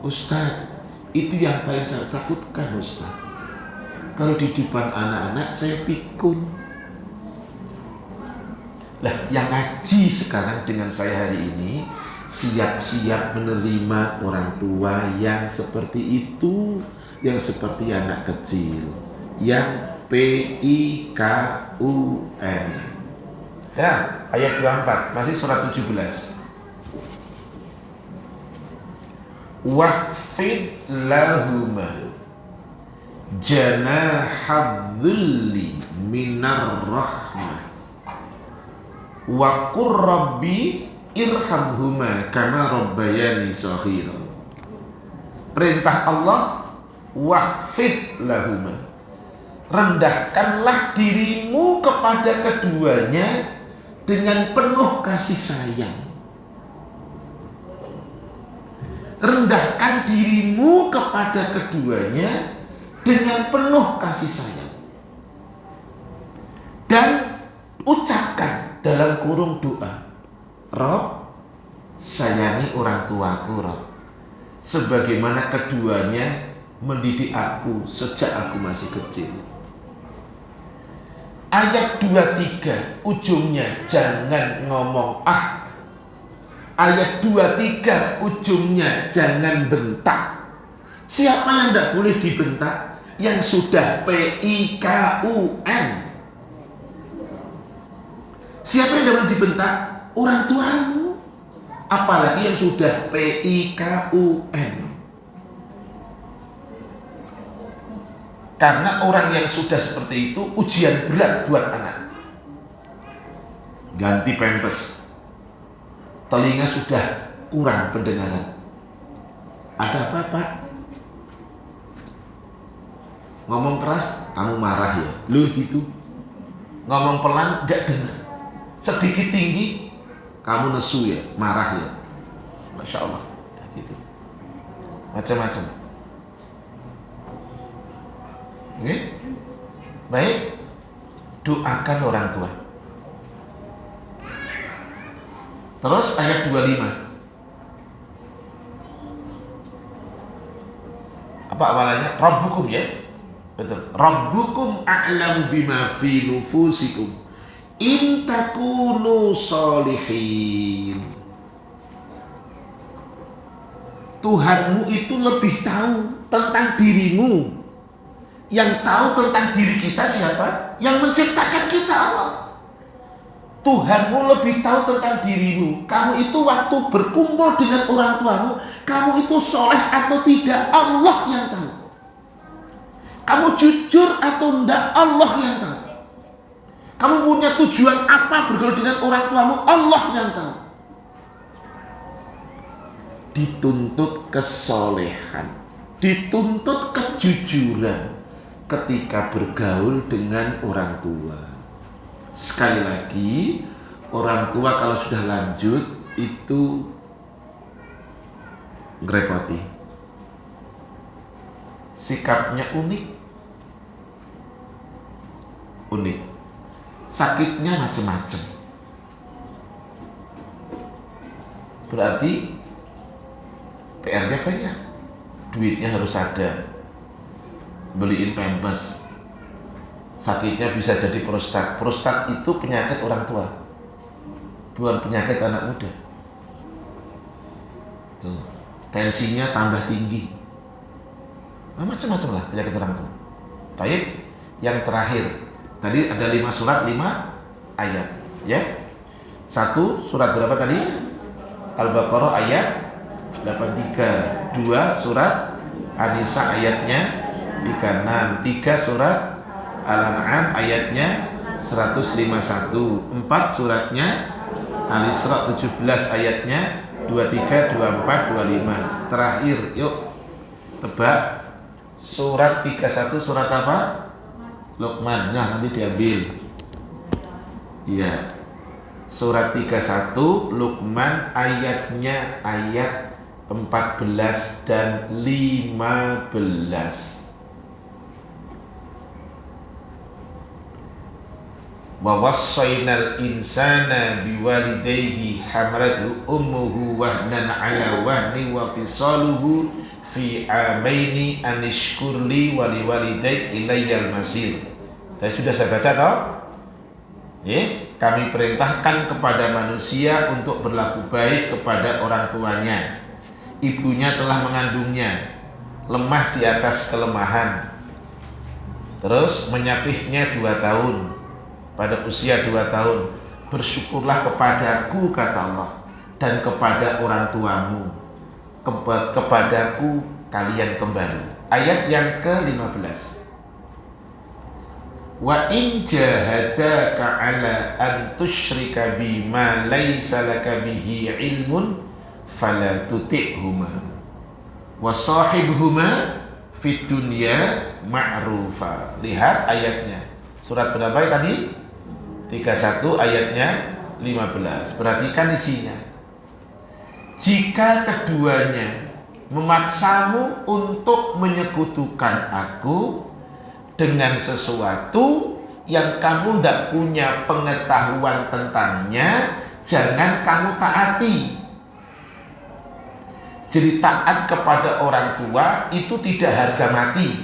Ustaz, itu yang paling saya takutkan Ustaz. Kalau di depan anak-anak saya pikun. Lah, yang ngaji sekarang dengan saya hari ini siap-siap menerima orang tua yang seperti itu, yang seperti anak kecil, yang PIKUN. Ya, ayat 24 masih surat 17. Wahfid lahuma janahadzulli minar rahmah wa qur rabbi irhamhuma kama rabbayani shaghira. Perintah Allah, wahfid lahuma, rendahkanlah dirimu kepada keduanya dengan penuh kasih sayang. Rendahkan dirimu kepada keduanya dengan penuh kasih sayang. Dan ucapkan dalam kurung doa, Rob, sayangi orang tuaku Rob, sebagaimana keduanya mendidik aku sejak aku masih kecil. Ayat 23 ujungnya jangan ngomong ah. Ayat 23 ujungnya jangan bentak. Siapa yang tidak boleh dibentak? Yang sudah PIKUN. Siapa yang tidak boleh dibentak? Orang tuamu. Apalagi yang sudah PIKUN. Karena orang yang sudah seperti itu ujian berat buat anak. Ganti pampers, telinga sudah kurang pendengaran. Ada apa Pak? Ngomong keras, kamu marah ya? Lu gitu. Ngomong pelan, gak dengar. Sedikit tinggi, kamu nesu ya? Marah ya? Masya Allah. Gitu. Macam-macam. Oke? Baik, doakan orang tua. Terus ayat 25. Apa awalnya? Rabbukum ya? Betul. Rabbukum a'lamu bima fi nufusikum in takunu sholihin. Tuhanmu itu lebih tahu tentang dirimu. Yang tahu tentang diri kita siapa? Yang menciptakan kita, Allah. Tuhanmu lebih tahu tentang dirimu. Kamu itu waktu berkumpul dengan orang tuamu, kamu itu soleh atau tidak, Allah yang tahu. Kamu jujur atau tidak, Allah yang tahu. Kamu punya tujuan apa bergaul dengan orang tuamu, Allah yang tahu. Dituntut kesolehan, dituntut kejujuran ketika bergaul dengan orang tua. Sekali lagi, orang tua kalau sudah lanjut itu ngerepoti. Sikapnya unik. Sakitnya macam-macam. Berarti PR-nya banyak. Duitnya harus ada. Beliin pampers. Sakitnya bisa jadi prostat. Prostat itu penyakit orang tua, bukan penyakit anak muda. Tuh, tensinya tambah tinggi. Macam-macam lah penyakit orang tua. Baik, yang terakhir. Tadi ada 5 surat, 5 ayat. Ya. 1 surat berapa tadi? Al-Baqarah ayat 83. 2 surat An-Nisa ayatnya 36. 3 surat Al-An'am ayatnya 151. 4 suratnya Al-Isra 17 ayatnya 23, 24, 25. Terakhir, yuk tebak. Surat 31 surat apa? Luqman. Nah, nanti diambil. Iya. Surat 31 Luqman ayatnya ayat 14 dan 15. Wa wassaynal insana biwalidayhi hamalatu ummuhu wahnan ala wahni wa fisaluhu fi amaini anishkurli wa liwalidayk ilayyal masir. Tadi sudah saya baca toh? Kami perintahkan kepada manusia untuk berlaku baik kepada orang tuanya. Ibunya telah mengandungnya, lemah di atas kelemahan. Terus menyapihnya 2 tahun. Pada usia 2 tahun, bersyukurlah kepadaku, kata Allah, dan kepada orang tuamu. Kepadaku kalian kembali. Ayat yang ke-15. Wa in jahadaka ala an tusyrika bima laysa laka bihi ilmun fala tuti'huma wa sahibhuma fid dunya ma'rufa. Lihat ayatnya. Surat berapa tadi? 31 ayatnya 15. Perhatikan isinya. Jika keduanya memaksamu untuk menyekutukan aku dengan sesuatu yang kamu tidak punya pengetahuan tentangnya, jangan kamu taati. Jadi taat kepada orang tua itu tidak harga mati.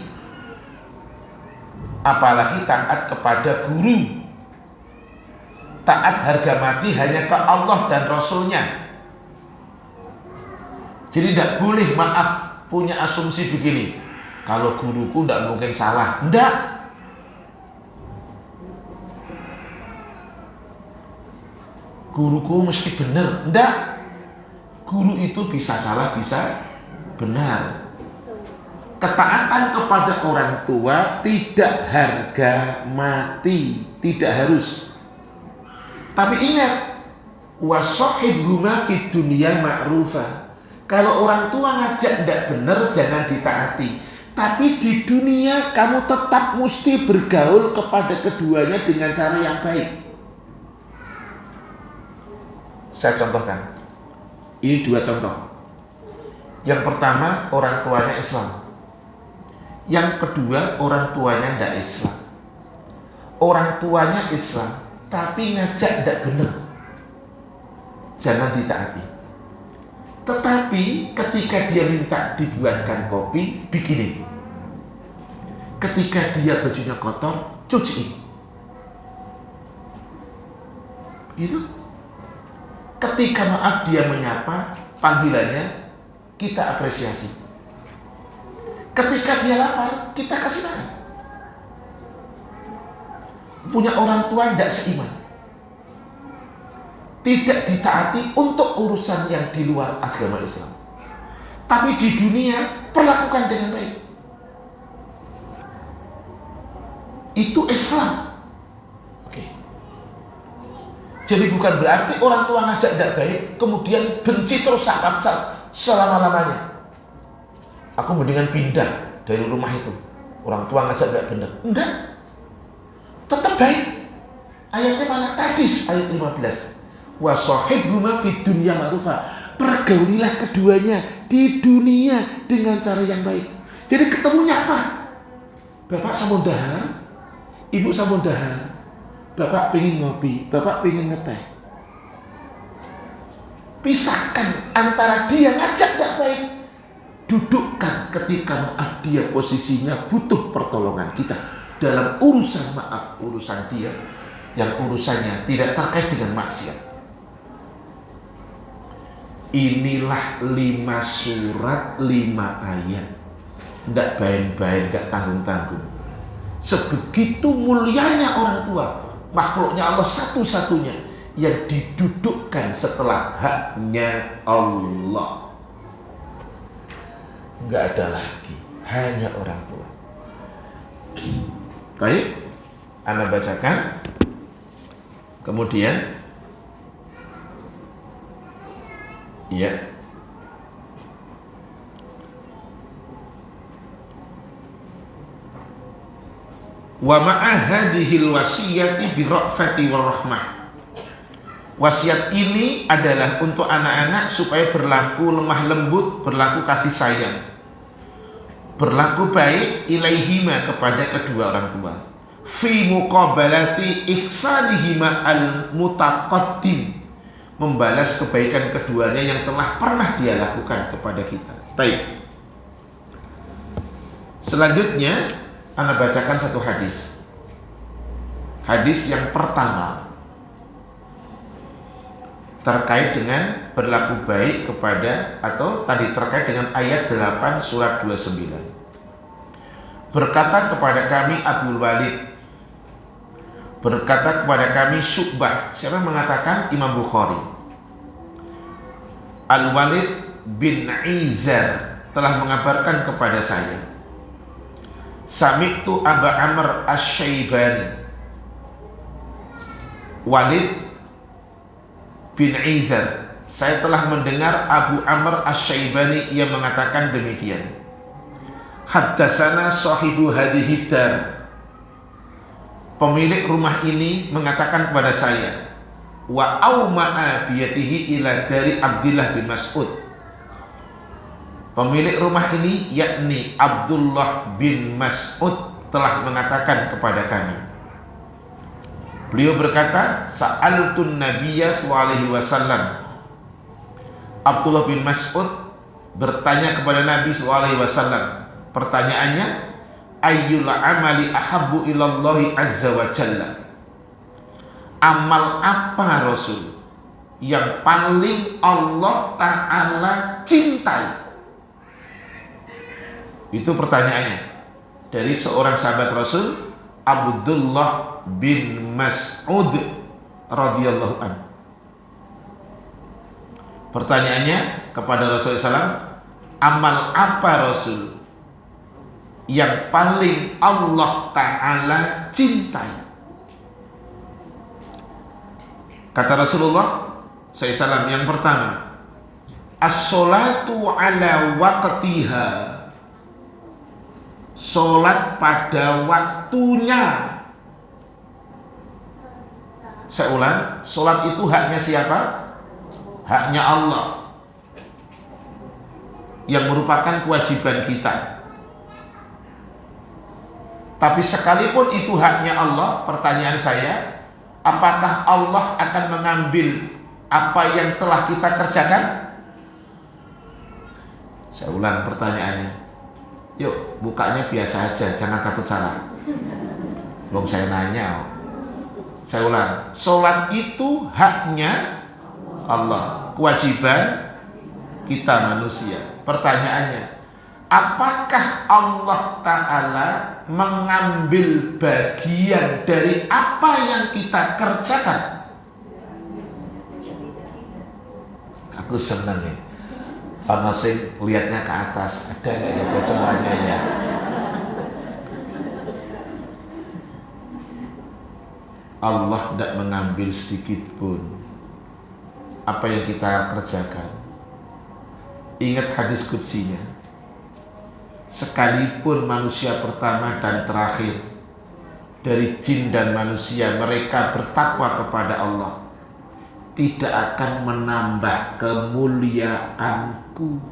Apalagi taat kepada guru. Taat harga mati hanya ke Allah dan Rasulnya. Jadi tidak boleh, maaf, punya asumsi begini, kalau guruku tidak mungkin salah. Tidak. Guruku mesti benar. Tidak. Guru itu bisa salah, bisa benar. Ketaatan kepada orang tua tidak harga mati, tidak harus. Tapi ingat, wasahibhuma fid dunya ma'rufa. Kalau orang tua ngajak tidak benar, jangan ditaati. Tapi di dunia kamu tetap mesti bergaul kepada keduanya dengan cara yang baik. Saya contohkan. Ini 2 contoh. Yang pertama, orang tuanya Islam. Yang kedua, orang tuanya tidak Islam. Orang tuanya Islam, tapi ngajak tidak benar, jangan ditaati. Tetapi ketika dia minta dibuatkan kopi, bikinin. Ketika dia bajunya kotor, cuci. Gitu. Ketika maaf dia menyapa, panggilannya kita apresiasi. Ketika dia lapar, kita kasih makan. Punya orang tua tidak seiman, tidak ditaati untuk urusan yang di luar agama Islam, tapi di dunia perlakukan dengan baik. Itu Islam. Oke. Jadi bukan berarti orang tua ngajak tidak baik kemudian benci terus selama-lamanya. Aku mendingan pindah dari rumah itu, orang tua ngajak tidak benar. Enggak, tetap baik. Ayatnya mana tadi? Ayat 15. Wa sahibhuma fid dunya ma'rufa. Pergaulilah keduanya di dunia dengan cara yang baik. Jadi ketemunya apa? Bapak samudahar, ibu samudahar. Bapak pengen ngopi, bapak pengen ngeteh. Pisahkan antara dia ngajak tidak baik. Dudukkan ketika maaf dia posisinya butuh pertolongan kita dalam urusan maaf, urusan dia yang urusannya tidak terkait dengan maksiat. Inilah 5 surat 5 ayat. Tidak bain-bain, tidak tanggung-tanggung. Sebegitu mulianya orang tua, makhluknya Allah satu-satunya yang didudukkan setelah haknya Allah. Enggak ada lagi, hanya orang tua. Baik, Anda bacakan. Kemudian ya, wa ma'a hadhil wasiyati bi ra'fati wa rahmah. Wasiat ini adalah untuk anak-anak supaya berlaku lemah lembut, berlaku kasih sayang, berlaku baik ilaihima kepada kedua orang tua, fi muqabalati ihsanihima al-mutaqaddim, membalas kebaikan keduanya yang telah pernah dia lakukan kepada kita. Baik. Selanjutnya Anda bacakan satu hadis. Hadis yang pertama terkait dengan berlaku baik kepada, atau tadi terkait dengan ayat 8 surat 29. Berkata kepada kami Abdul Walid, berkata kepada kami Syu'bah. Siapa yang mengatakan? Imam Bukhari. Al-Walid bin Izar telah mengabarkan kepada saya, Sami'tu Aba Amr Asy-Syaibani. Walid bin Izar, saya telah mendengar Abu Amr Asy-Syaibani yang mengatakan demikian. Haddatsana sahibu hadhihi dar, pemilik rumah ini mengatakan kepada saya, wa auma'a biyatihi ila dari Abdullah bin Mas'ud. Pemilik rumah ini yakni Abdullah bin Mas'ud telah mengatakan kepada kami. Beliau berkata, Sa'altun Nabiyya sallallahu alaihi wasallam. Abdullah bin Mas'ud bertanya kepada Nabi sallallahu alaihi wasallam. Pertanyaannya, ayyul amali ahabbu ilallahi azza wa jalla. Amal apa Rasul yang paling Allah Ta'ala cintai? Itu pertanyaannya dari seorang sahabat Rasul, Abdullah bin Mas'ud radhiyallahu anhu. Pertanyaannya kepada Rasulullah SAW, amal apa Rasul yang paling Allah Ta'ala cintai? Kata Rasulullah SAW yang pertama, as-sholatu ala waqtiha, sholat pada waktunya. Saya ulang, sholat itu haknya siapa? Haknya Allah, yang merupakan kewajiban kita. Tapi sekalipun itu haknya Allah, pertanyaan saya, apakah Allah akan mengambil apa yang telah kita kerjakan? Saya ulang pertanyaannya. Yuk, bukanya biasa aja, jangan takut salah. Bang saya nanya. Saya ulang, sholat itu haknya Allah, kewajiban kita manusia. Pertanyaannya, apakah Allah Ta'ala mengambil bagian dari apa yang kita kerjakan? Aku senang nih, karena saya lihatnya ke atas, ada nggak ya bocorannya ya? Allah tidak mengambil sedikit pun apa yang kita kerjakan. Ingat hadis qudsinya, sekalipun manusia pertama dan terakhir dari jin dan manusia mereka bertakwa kepada Allah, tidak akan menambah kemuliaanku.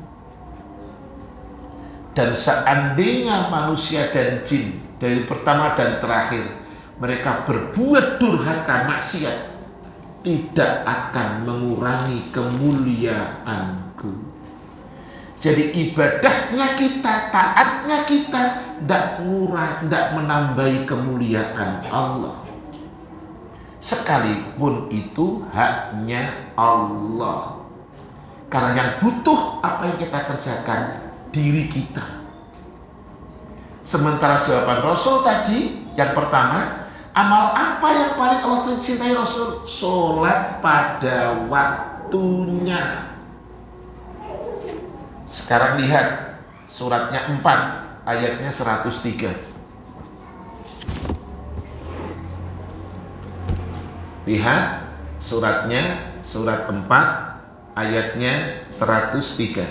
Dan seandainya manusia dan jin dari pertama dan terakhir mereka berbuat durhaka maksiat, tidak akan mengurangi kemuliaanku. Jadi ibadahnya kita, taatnya kita tidak menambahi kemuliaan Allah. Sekalipun itu haknya Allah. Karena yang butuh apa yang kita kerjakan diri kita. Sementara jawaban Rasul tadi yang pertama, amal apa yang paling Allah cintai Rasul? Sholat pada waktunya. Sekarang lihat suratnya 4 ayatnya 103. Lihat suratnya, surat 4 ayatnya 103.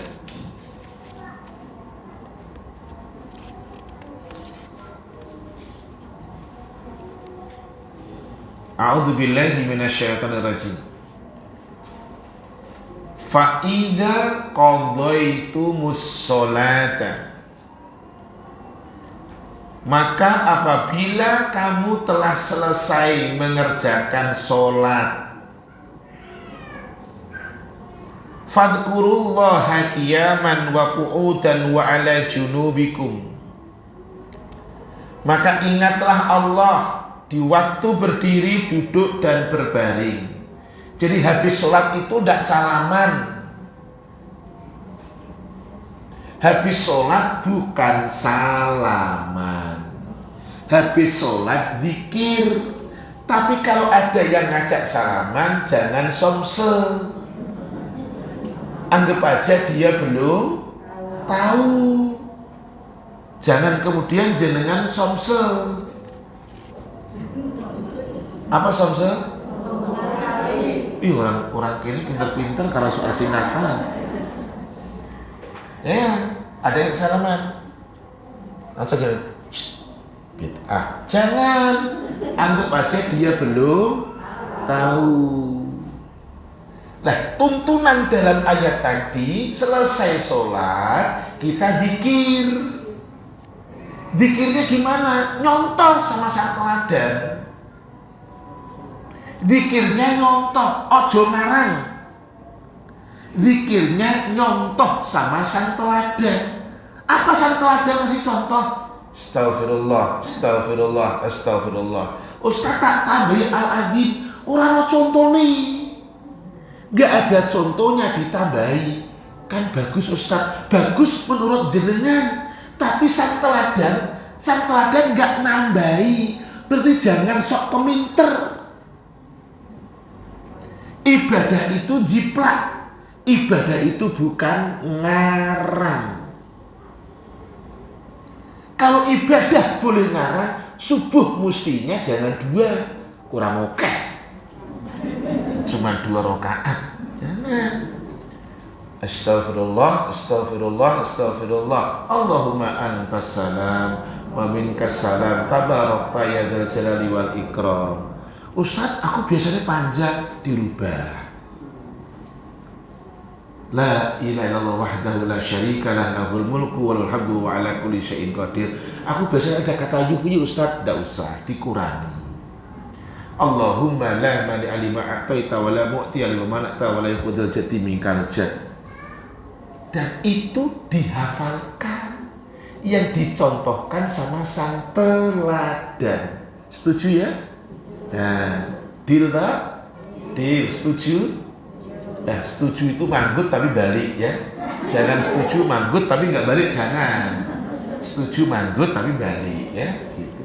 A'udzu billahi minasyaitonir rajim. Fa idza qadhaitumus sholata, maka apabila kamu telah selesai mengerjakan sholat, fadhkurullaha qiyaman wa qu'udan wa ala junubikum, maka ingatlah Allah di waktu berdiri, duduk, dan berbaring. Jadi habis sholat itu tidak salaman. Habis sholat bukan salaman. Habis sholat zikir. Tapi kalau ada yang ngajak salaman, jangan somse. Anggap aja dia belum tahu. Jangan kemudian jenengan somse. Apa somse? Ih, orang kini pinter-pinter kalau soal singkatan. Ya, ada yang salaman. Langsung gini, bid'ah. Jangan, anggap aja dia belum tahu. Nah, tuntunan dalam ayat tadi, selesai sholat kita zikir. Zikirnya gimana? Nyontoh sama sang teladan. Zikirnya nyontoh, ojo ngarang. Zikirnya nyontoh sama sang teladan. Apa sang teladan masih contoh? Astagfirullah, astagfirullah, astagfirullah. Ustaz tak tambahi al-azim, orang contoh nih. Gak ada contohnya ditambahi. Kan bagus Ustaz, bagus menurut jenengan. Tapi sang teladan gak nambahi. Berarti jangan sok peminter. Ibadah itu jiplak. Ibadah itu bukan ngarang. Kalau ibadah boleh ngarang, subuh mestinya jangan 2, kurang oke. Cuma 2 rakaat. Jangan. Astagfirullah, astagfirullah, astagfirullah. Allahumma antas salam wa minkas salam. Tabarakta ya dzal jalali wal ikram. Ustaz, aku biasanya panjang, dirubah. La ilaha illallah wahdahu la syarika lah, lahul mulku walul hamdu wa ala kulli syai'in qadir. Aku biasanya ada kata yuh Ustaz, tidak usah, dikurangi. Allahumma la mani'a lima a'taita wa la mu'tiya lima mana'ta wa la yanfudul jaddi minkal jadd. Dan itu dihafalkan, yang dicontohkan sama sang teladan. Setuju ya? Nah, deal, setuju? Nah, setuju itu manggut tapi balik ya. Jangan setuju manggut tapi nggak balik, jangan. Setuju manggut tapi balik ya, gitu.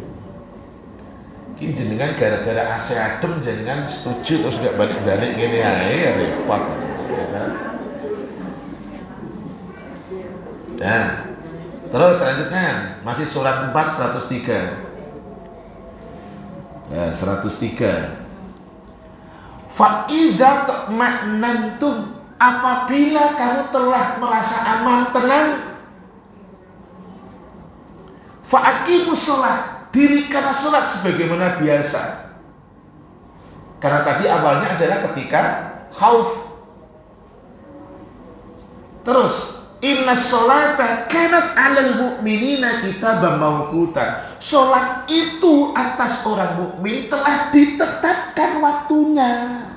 Ini jenengan gara-gara AC adem jenengan setuju terus nggak balik-balik gini ya, repot. Ya. Nah, terus selanjutnya masih surat 4 103. Nah, 103. Fa'idha ta'ma'nantum, apabila kamu telah merasa aman, tenang, fa'aqimus sholat, dirikanlah sholat sebagaimana biasa. Karena tadi awalnya adalah ketika khauf. Terus inna sholata kanat 'alal mu'minina kitaban mawquta. Sholat itu atas orang mukmin telah ditetapkan waktunya.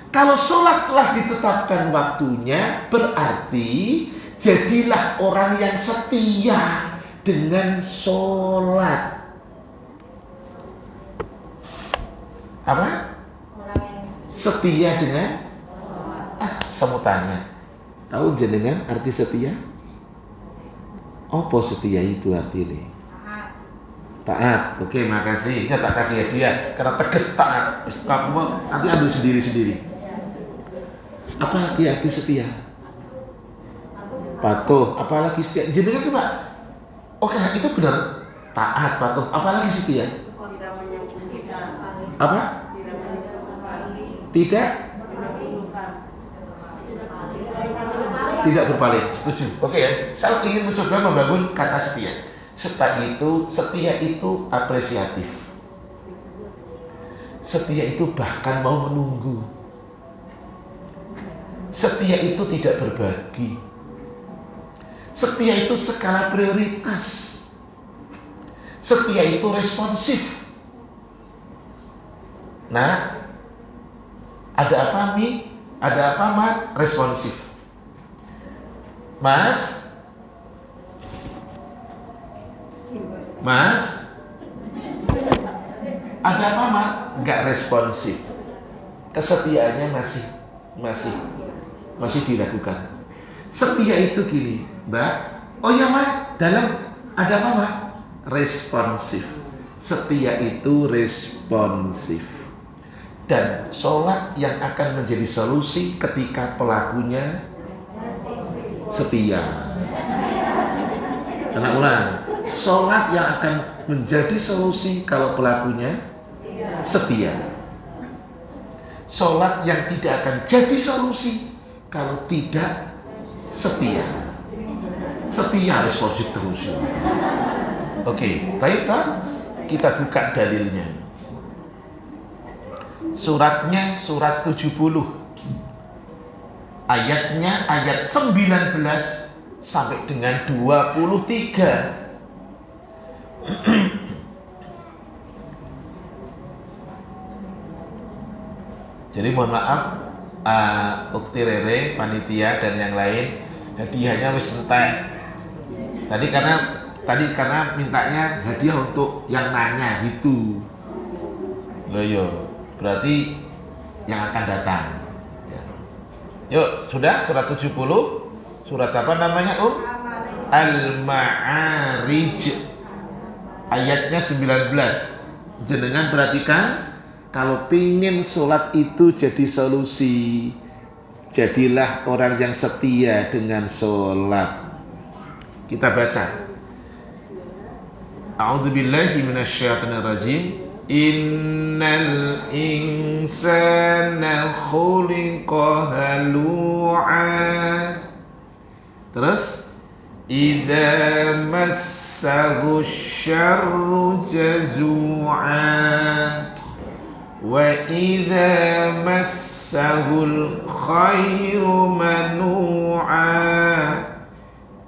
Kalau sholat telah ditetapkan waktunya, berarti jadilah orang yang setia dengan sholat. Apa? Setia dengan semutannya. Tahu jenengan arti setia? Apa setia itu artinya? Taat. Oke, makasih. Ya tak kasih hadiah karena tegas taat. Kamu nanti ambil sendiri-sendiri. Apa lagi arti setia? Patuh. Apalagi setia? Jenengan coba. Oke, itu benar. Taat, patuh. Apalagi setia? Apa? Tidak berpaling. Setuju. Oke ya. Saya ingin mencoba membangun kata setia. Setia itu apresiatif. Setia itu bahkan mau menunggu. Setia itu tidak berbagi. Setia itu skala prioritas. Setia itu responsif. Nah, ada apa Mi? Ada apa Ma? Responsif. Mas, ada apa Mak? Enggak responsif. Kesetiaannya masih diragukan. Setia itu gini, Mbak. Oh ya Mak, dalam ada apa Mak? Responsif. Setia itu responsif. Dan sholat yang akan menjadi solusi ketika pelakunya setia. Anak ulang. Sholat yang akan menjadi solusi kalau pelakunya setia. Sholat yang tidak akan jadi solusi kalau tidak setia. Setia responsif terus. Oke, baik kan? Kita buka dalilnya. Suratnya surat 70. Ayatnya ayat 19 sampai dengan 23. Jadi mohon maaf Ukti Rere, panitia dan yang lain, hadiahnya wis entek. Tadi karena mintanya hadiah untuk yang nanya gitu. Loh yo, berarti yang akan datang. Ya. Yuk, sudah surat 70. Surat apa namanya, Al-Ma'arij. Ayatnya 19. Jenengan perhatikan, kalau pingin sholat itu jadi solusi, jadilah orang yang setia dengan sholat. Kita baca. A'udzubillahi minasyaitonirrajim. Innal insana khuliqa halu'a. Terus idza massahu syarru jazu'a wa idza massahul khairu manu'a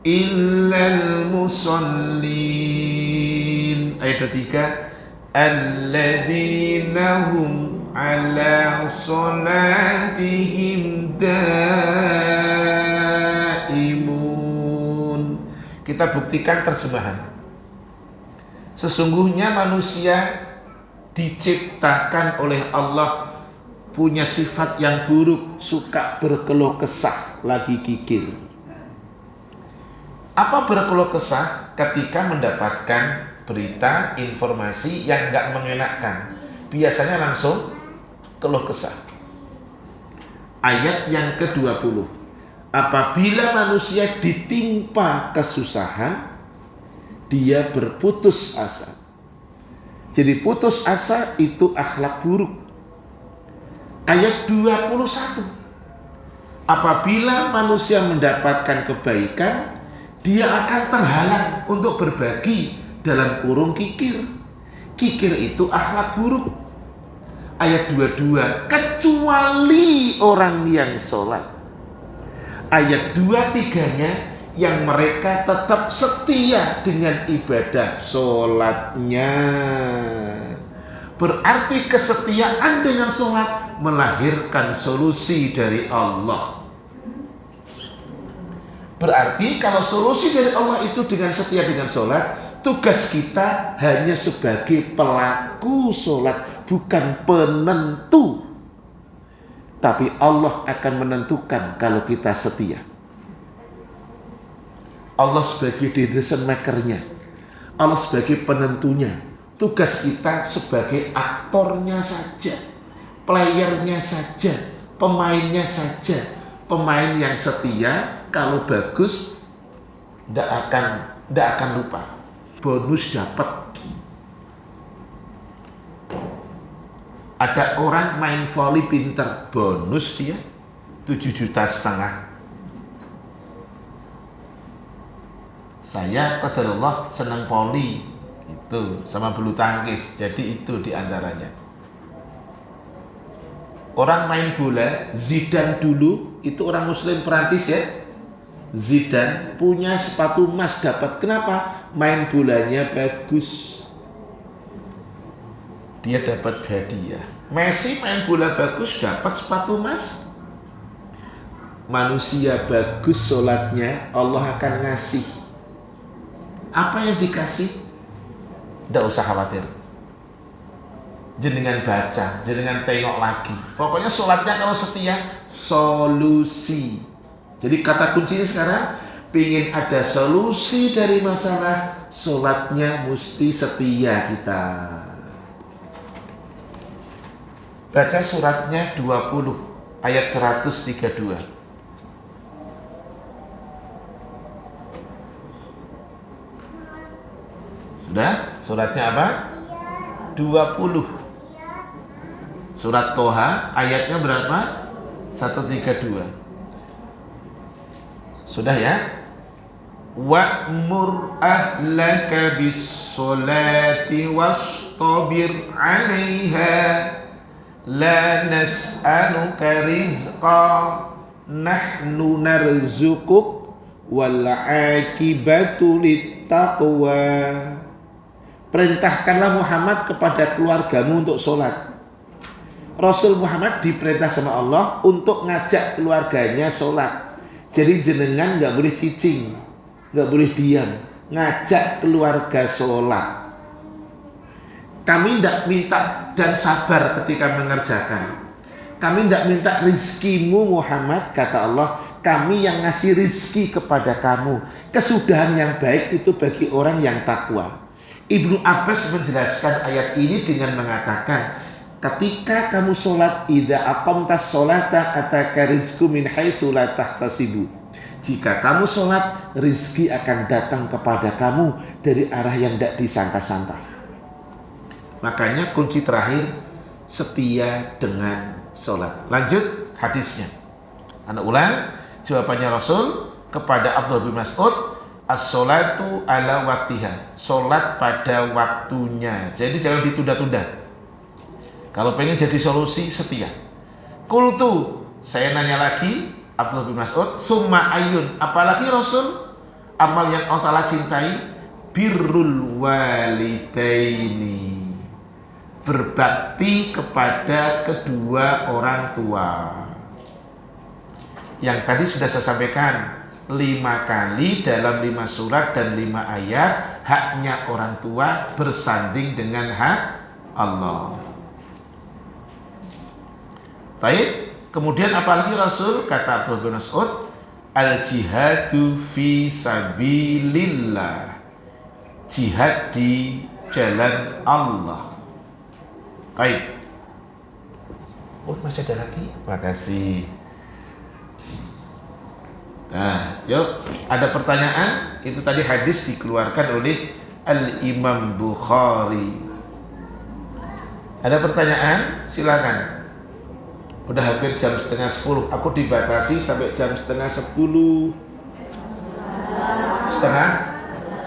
illal musallin. Ayat ketiga, alladzina hum ala salatihim daimun. Kita buktikan terjemahan. Sesungguhnya manusia diciptakan oleh Allah punya sifat yang buruk, suka berkeluh kesah, lagi kikir. Apa berkeluh kesah? Ketika mendapatkan berita, informasi yang nggak mengenakan, biasanya langsung keluh kesah. Ayat yang ke-20, apabila manusia ditimpa kesusahan, dia berputus asa. Jadi putus asa itu akhlak buruk. Ayat 21, apabila manusia mendapatkan kebaikan, dia akan terhalang untuk berbagi, dalam kurung kikir. Kikir itu akhlak buruk. Ayat 22, kecuali orang yang sholat. Ayat 23-nya, yang mereka tetap setia dengan ibadah sholatnya. Berarti kesetiaan dengan sholat melahirkan solusi dari Allah. Berarti kalau solusi dari Allah itu dengan setia dengan sholat, tugas kita hanya sebagai pelaku sholat, bukan penentu. Tapi Allah akan menentukan kalau kita setia. Allah sebagai decision makernya, Allah sebagai penentunya. Tugas kita sebagai aktornya saja, playernya saja, pemainnya saja. Pemain yang setia kalau bagus tidak akan lupa. Bonus dapat. Ada orang main volley pinter, bonus dia 7,5 juta. Saya qadarullah senang volley itu sama bulu tangkis, jadi itu diantaranya. Orang main bola, Zidane dulu itu orang Muslim Perancis ya. Zidane punya sepatu emas dapat. Kenapa? Main bolanya bagus. Dia dapat hadiah. Messi main bola bagus dapat sepatu emas. Manusia bagus sholatnya, Allah akan ngasih. Apa yang dikasih? Tidak usah khawatir. Jenengan baca, jenengan tengok lagi. Pokoknya sholatnya kalau setia, solusi. Jadi kata kuncinya sekarang, pengen ada solusi dari masalah, sholatnya mesti setia kita. Baca suratnya 20, ayat 132. Sudah? Suratnya apa? 20. Surat Toha ayatnya berapa? 132. Sudah ya? Wa'mur ahlaka bis-sholati wastabir 'alaiha la nas'aluka rizqa nahnu narzuquk wal 'aqibatu lit-taqwa. Perintahkanlah Muhammad kepada keluargamu untuk sholat. Rasul Muhammad diperintah sama Allah untuk ngajak keluarganya sholat. Jadi jenengan nggak boleh cicing, nggak boleh diam, ngajak keluarga sholat. Kami tidak minta dan sabar ketika mengerjakan. Kami tidak minta rizkimu Muhammad, kata Allah. Kami yang ngasih rizki kepada kamu. Kesudahan yang baik itu bagi orang yang takwa. Ibnu Abbas menjelaskan ayat ini dengan mengatakan, ketika kamu sholat, idza aqamtas sholata ataka rizqu min haitsu la tahtasibu. Jika kamu sholat, rizki akan datang kepada kamu dari arah yang tidak disangka-sangka. Makanya kunci terakhir, setia dengan sholat. Lanjut hadisnya. Anak ulang jawabannya Rasul kepada Abdullah bin Mas'ud, as-sholatu ala waktiha. Sholat pada waktunya. Jadi jangan ditunda-tunda. Kalau pengen jadi solusi, setia. Qultu, Saya nanya lagi, Abdullah bin Mas'ud, summa ayun, apalagi Rasul amal yang Allah Ta'ala cintai? Birrul walidaini, berbakti kepada kedua orang tua. Yang tadi sudah saya sampaikan, 5 kali dalam 5 surat dan 5 ayat haknya orang tua bersanding dengan hak Allah. Baik, kemudian apalagi Rasul, kata Abdullah bin Mas'ud, al-jihadu fi sabilillah, jihad di jalan Allah. Baik. Oh, masih ada lagi? Makasih. Nah, yuk, ada pertanyaan. Itu tadi hadis dikeluarkan oleh Al-Imam Bukhari. Ada pertanyaan? Silakan. Udah hampir jam 9:30. Aku dibatasi sampai jam 9:30. Setengah?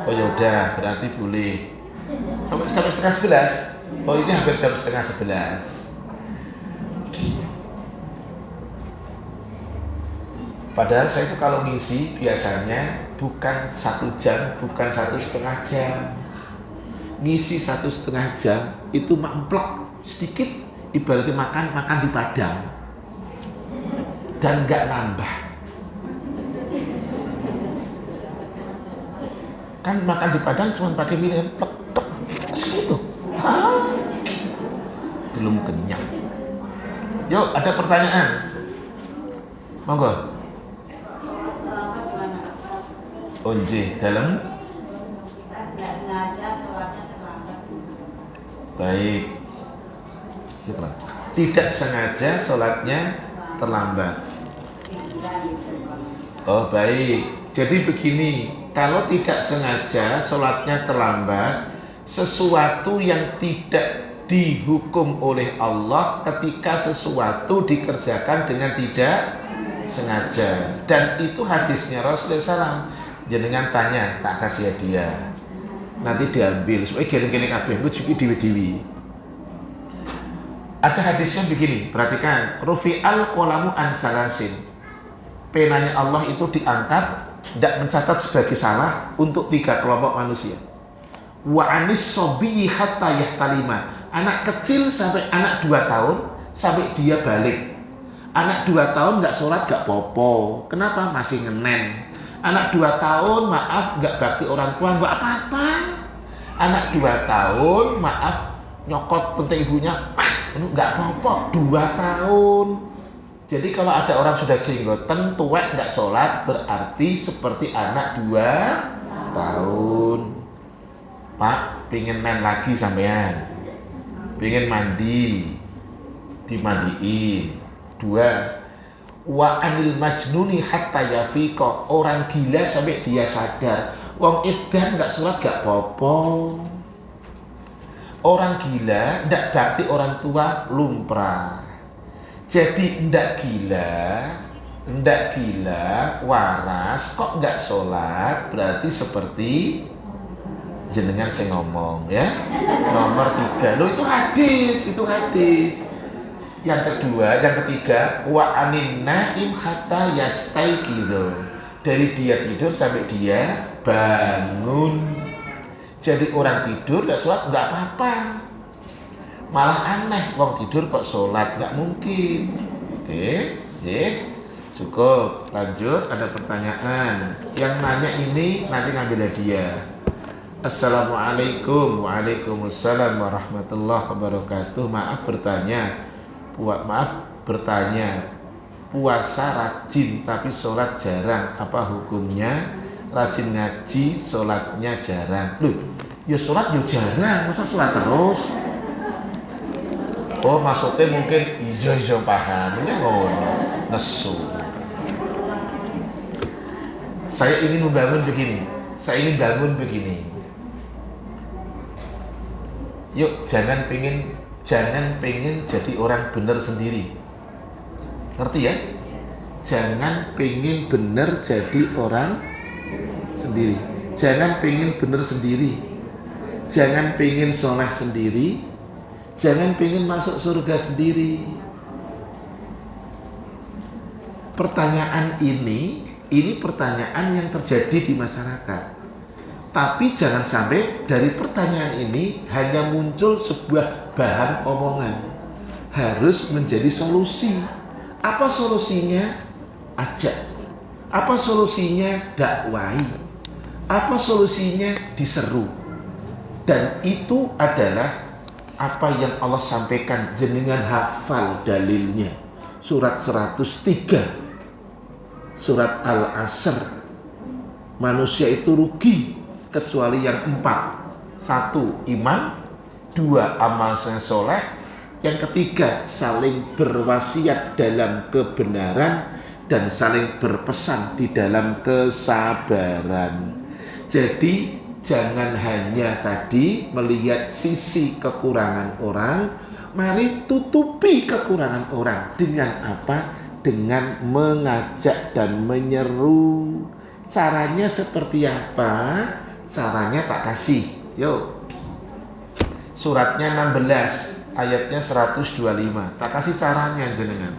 Oh ya udah, berarti boleh. Sampai 10:30. Oh, ini hampir jam 10:30. Padahal saya itu kalau ngisi biasanya bukan 1 jam, bukan 1,5 jam. Ngisi 1,5 jam itu mamplek sedikit, ibaratnya makan di Padang dan nggak nambah. Kan makan di Padang cuma pakai pilihan plek segitu. Belum kenyang. Yuk, ada pertanyaan? Monggo. Onje dalam. Baik. Tidak sengaja sholatnya terlambat. Oh baik. Jadi begini, kalau tidak sengaja sholatnya terlambat, sesuatu yang tidak dihukum oleh Allah ketika sesuatu dikerjakan dengan tidak sengaja. Dan itu hadisnya Rasulullah SAW. Jenengan tanya, tak kasih hadiah, nanti diambil. Soalnya gini-gini kabeh, lu cukup diwi-diwi. Ada hadisnya begini, perhatikan. Rufi'al qalamu an salasin. Penanya Allah itu diangkat, tidak mencatat sebagai salah untuk 3 kelompok manusia. Wa anis sobiyyi hatta yahtalima. Anak kecil sampai anak 2 tahun sampai dia balik. Anak 2 tahun nggak sholat nggak popo. Kenapa? Masih ngenen. Anak 2 tahun maaf nggak bakti orang tua nggak apa-apa. Anak 2 tahun maaf nyokot penting ibunya nggak apa-apa. 2 tahun. Jadi kalau ada orang sudah jenggoten tuwek nggak sholat berarti seperti anak 2 tahun. Pak, pingin main lagi sampean, pingin mandi, dimandiin. 2, wa anil majnuni hatta yafiqa, orang gila sampai dia sadar. Wong edan nggak sholat nggak popo. Orang gila ndak bakti orang tua lumrah. Jadi ndak gila waras kok nggak sholat berarti seperti jenengan saya ngomong ya. Nomor 3, lo itu hadis. Yang kedua, yang ketiga, wa anin naim hatta yastaiqidhu, dari dia tidur sampai dia bangun. Jadi orang tidur nggak sholat nggak apa-apa, malah aneh, wong tidur kok sholat, nggak mungkin. Oke, cukup. Lanjut, ada pertanyaan. Yang nanya ini nanti ngambil hadiah. Assalamualaikum. Waalaikumsalam warahmatullahi wabarakatuh. Maaf bertanya, puasa rajin tapi sholat jarang, apa hukumnya? Rajin ngaji, sholatnya jarang. Loh, ya sholat ya jarang, masa sholat terus? Oh, maksudnya mungkin ijo pahamnya ngono, nesu. Saya ingin bangun begini. Yuk, jangan pengen jadi orang benar sendiri. Ngerti ya? Jangan pengen benar jadi orang sendiri. Jangan pengen benar sendiri. Jangan pengen soleh sendiri. Jangan pengen masuk surga sendiri. pertanyaan ini pertanyaan yang terjadi di masyarakat. Tapi jangan sampai dari pertanyaan ini hanya muncul sebuah bahan omongan. Harus menjadi solusi. Apa solusinya? Ajak. Apa solusinya? Dakwai. Apa solusinya? Diseru. Dan itu adalah apa yang Allah sampaikan, jenengan hafal dalilnya. Surat 103. Surat Al-Asr. Manusia itu rugi kecuali yang 4. 1. Iman. 2. Amal yang soleh. Yang ketiga, saling berwasiat dalam kebenaran dan saling berpesan di dalam kesabaran. Jadi jangan hanya tadi melihat sisi kekurangan orang, mari tutupi kekurangan orang. Dengan apa? Dengan mengajak dan menyeru. Caranya seperti apa? Caranya tak kasih. Yuk. Suratnya 16, ayatnya 125. Tak kasih caranya jenengan.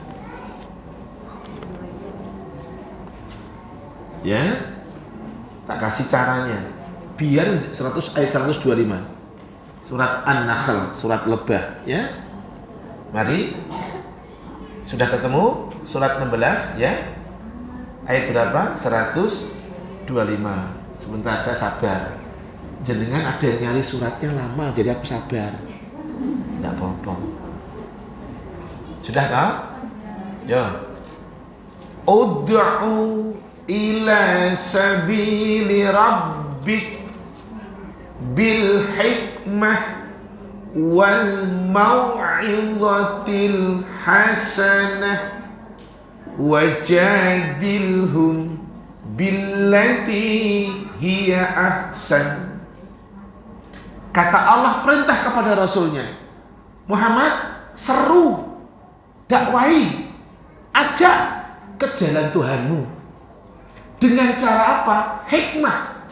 Ya. Tak kasih caranya. Biar ayat 125. Surat An-Nahl, surat Lebah, ya. Mari. Sudah ketemu? Surat 16, ya. Ayat berapa? 125. Sebentar, saya sabar. Jenengan ada yang nyari suratnya lama, jadi aku sabar. Tidak apa-apa. Sudah kah? Ya. Ud'u ila sabili rabbik bil hikmah wal mau'izatil hasanah wajadilhum billati hiya ahsan. Kata Allah perintah kepada Rasulnya, Muhammad, seru, dakwai, ajak ke jalan Tuhanmu. Dengan cara apa? Hikmah.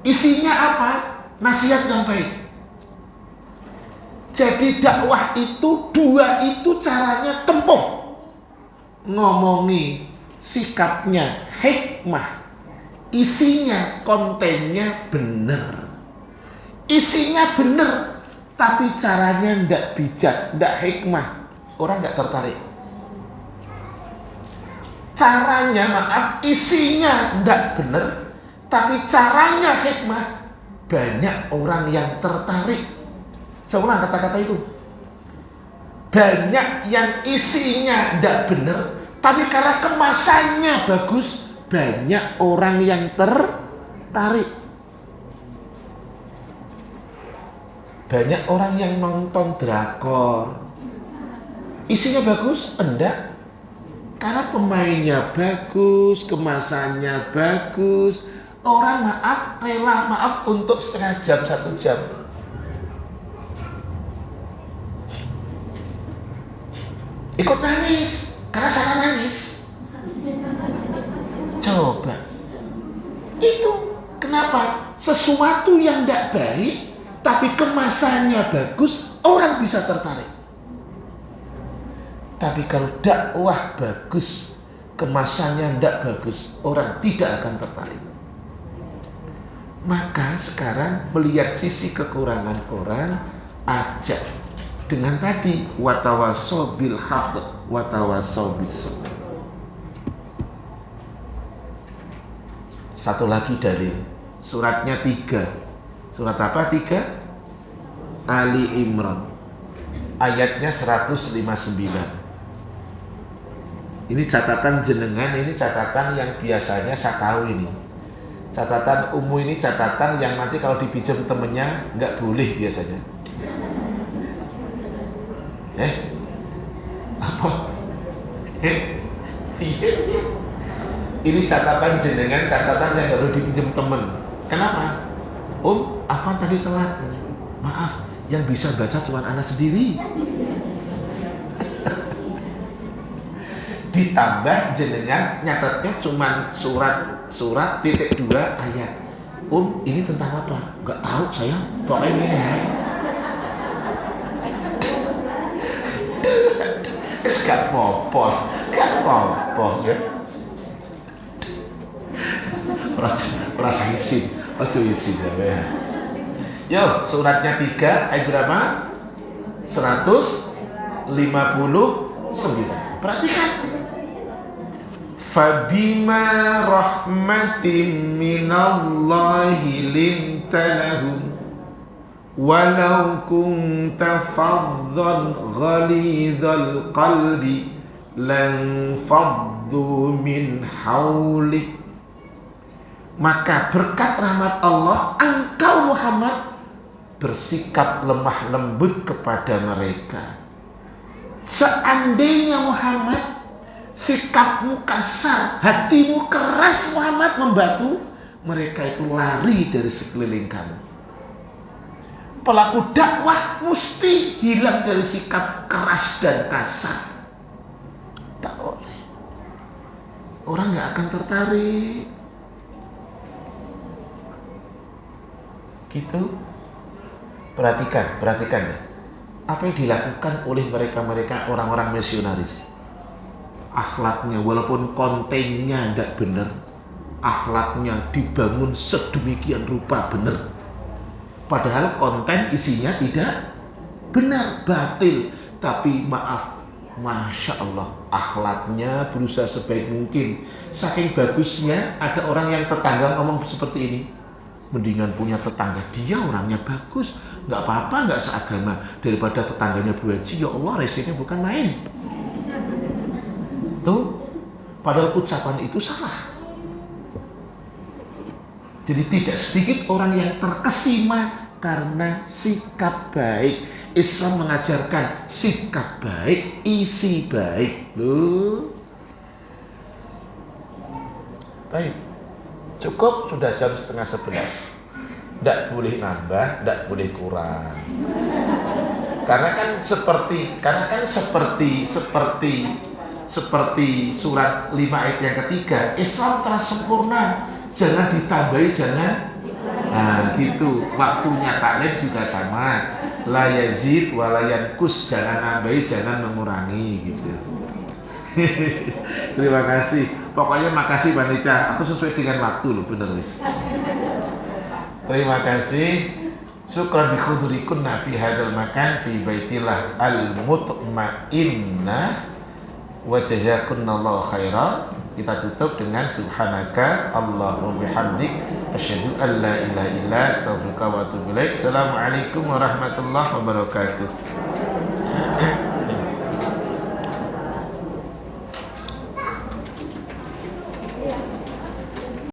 Isinya apa? Nasihat yang baik. Jadi dakwah itu dua itu caranya tempuh. Ngomongi sikapnya hikmah. Isinya, kontennya benar. Isinya benar, tapi caranya ndak bijak, ndak hikmah. Orang nggak tertarik. Caranya maaf, isinya ndak benar, tapi caranya hikmah. Banyak orang yang tertarik. Saya ulang kata-kata itu. Banyak yang isinya tidak benar, tapi karena kemasannya bagus, banyak orang yang tertarik. Banyak orang yang nonton drakor. Isinya bagus? Enggak. Karena pemainnya bagus, kemasannya bagus. Orang rela maaf untuk setengah jam, 1 jam. Ikut nangis, karena saya nangis. Coba. Itu kenapa? Sesuatu yang tidak baik, tapi kemasannya bagus, orang bisa tertarik. Tapi kalau dakwah bagus, kemasannya tidak bagus, orang tidak akan tertarik. Maka sekarang melihat sisi kekurangan orang, ajak dengan tadi watawassaw bil haqq watawassaw bis sabr. Satu lagi dalil, suratnya 3. Surat apa 3? Ali Imran, ayatnya 159. Ini catatan jenengan, ini catatan yang biasanya saya tahu ini. Catatan umum ini catatan yang nanti kalau dipinjam temennya nggak boleh biasanya. Apa? Ini catatan jenengan, catatan yang nggak boleh dipinjam temen. Kenapa? Afan tadi telat. Maaf, yang bisa baca cuma anak sendiri. Ditambah jenengan nyatetnya cuma surat titik 2 ayat. Ini tentang apa? Gak tahu saya. Pokoknya ini ya. Gak apa-apa. apa ya. Ora isin, ojo isin ya. Yo, suratnya 3 ayat berapa? 159. Perhatikan. Fabima rahmatin minallahi lintalahum walau kunta faddan ghalidhal qalbi lan faddu min haulik. Maka berkat rahmat Allah, engkau Muhammad bersikap lemah lembut kepada mereka. Seandainya Muhammad sikapmu kasar, hatimu keras Muhammad membatu, mereka itu lari dari sekeliling kamu. Pelaku dakwah mesti hilang dari sikap keras dan kasar. Tak boleh. Orang gak akan tertarik. Gitu. Perhatikan ya. Apa yang dilakukan oleh mereka orang-orang misionaris. Akhlaknya walaupun kontennya tidak benar, akhlaknya dibangun sedemikian rupa benar. Padahal konten isinya tidak benar, batil. Tapi maaf, Masya Allah, akhlaknya berusaha sebaik mungkin. Saking bagusnya ada orang yang tetangga ngomong seperti ini. Mendingan punya tetangga dia orangnya bagus, nggak apa-apa, nggak seagama, daripada tetangganya Bu Haji. Ya Allah, resikonya bukan main. Tuh, padahal ucapan itu salah. Jadi tidak sedikit orang yang terkesima karena sikap baik. Islam mengajarkan sikap baik, isi baik. Loh. Baik. Cukup, sudah jam 10:30. Tidak boleh nambah, tidak boleh kurang. Karena kan seperti surat 5 ayat yang ketiga, Islam telah sempurna. Jangan ditambahi, jangan. Nah, gitu. Waktunya taklim juga sama. La yazid wa la yanqus, jangan nambahi, jangan mengurangi gitu. Terima kasih. Pokoknya makasih panitia. Aku sesuai dengan waktu loh, bener wis. Terima kasih. Syukran bi hudurikunna fi hadzal makan fi baitillah al-mutmainnah wa jazakunallahu khairan. Kita tutup dengan subhanaka Allahumma bihamdik asyhadu an la ilaha illa anta astaghfiruka wa atubu ilaik. Assalamualaikum warahmatullahi wabarakatuh.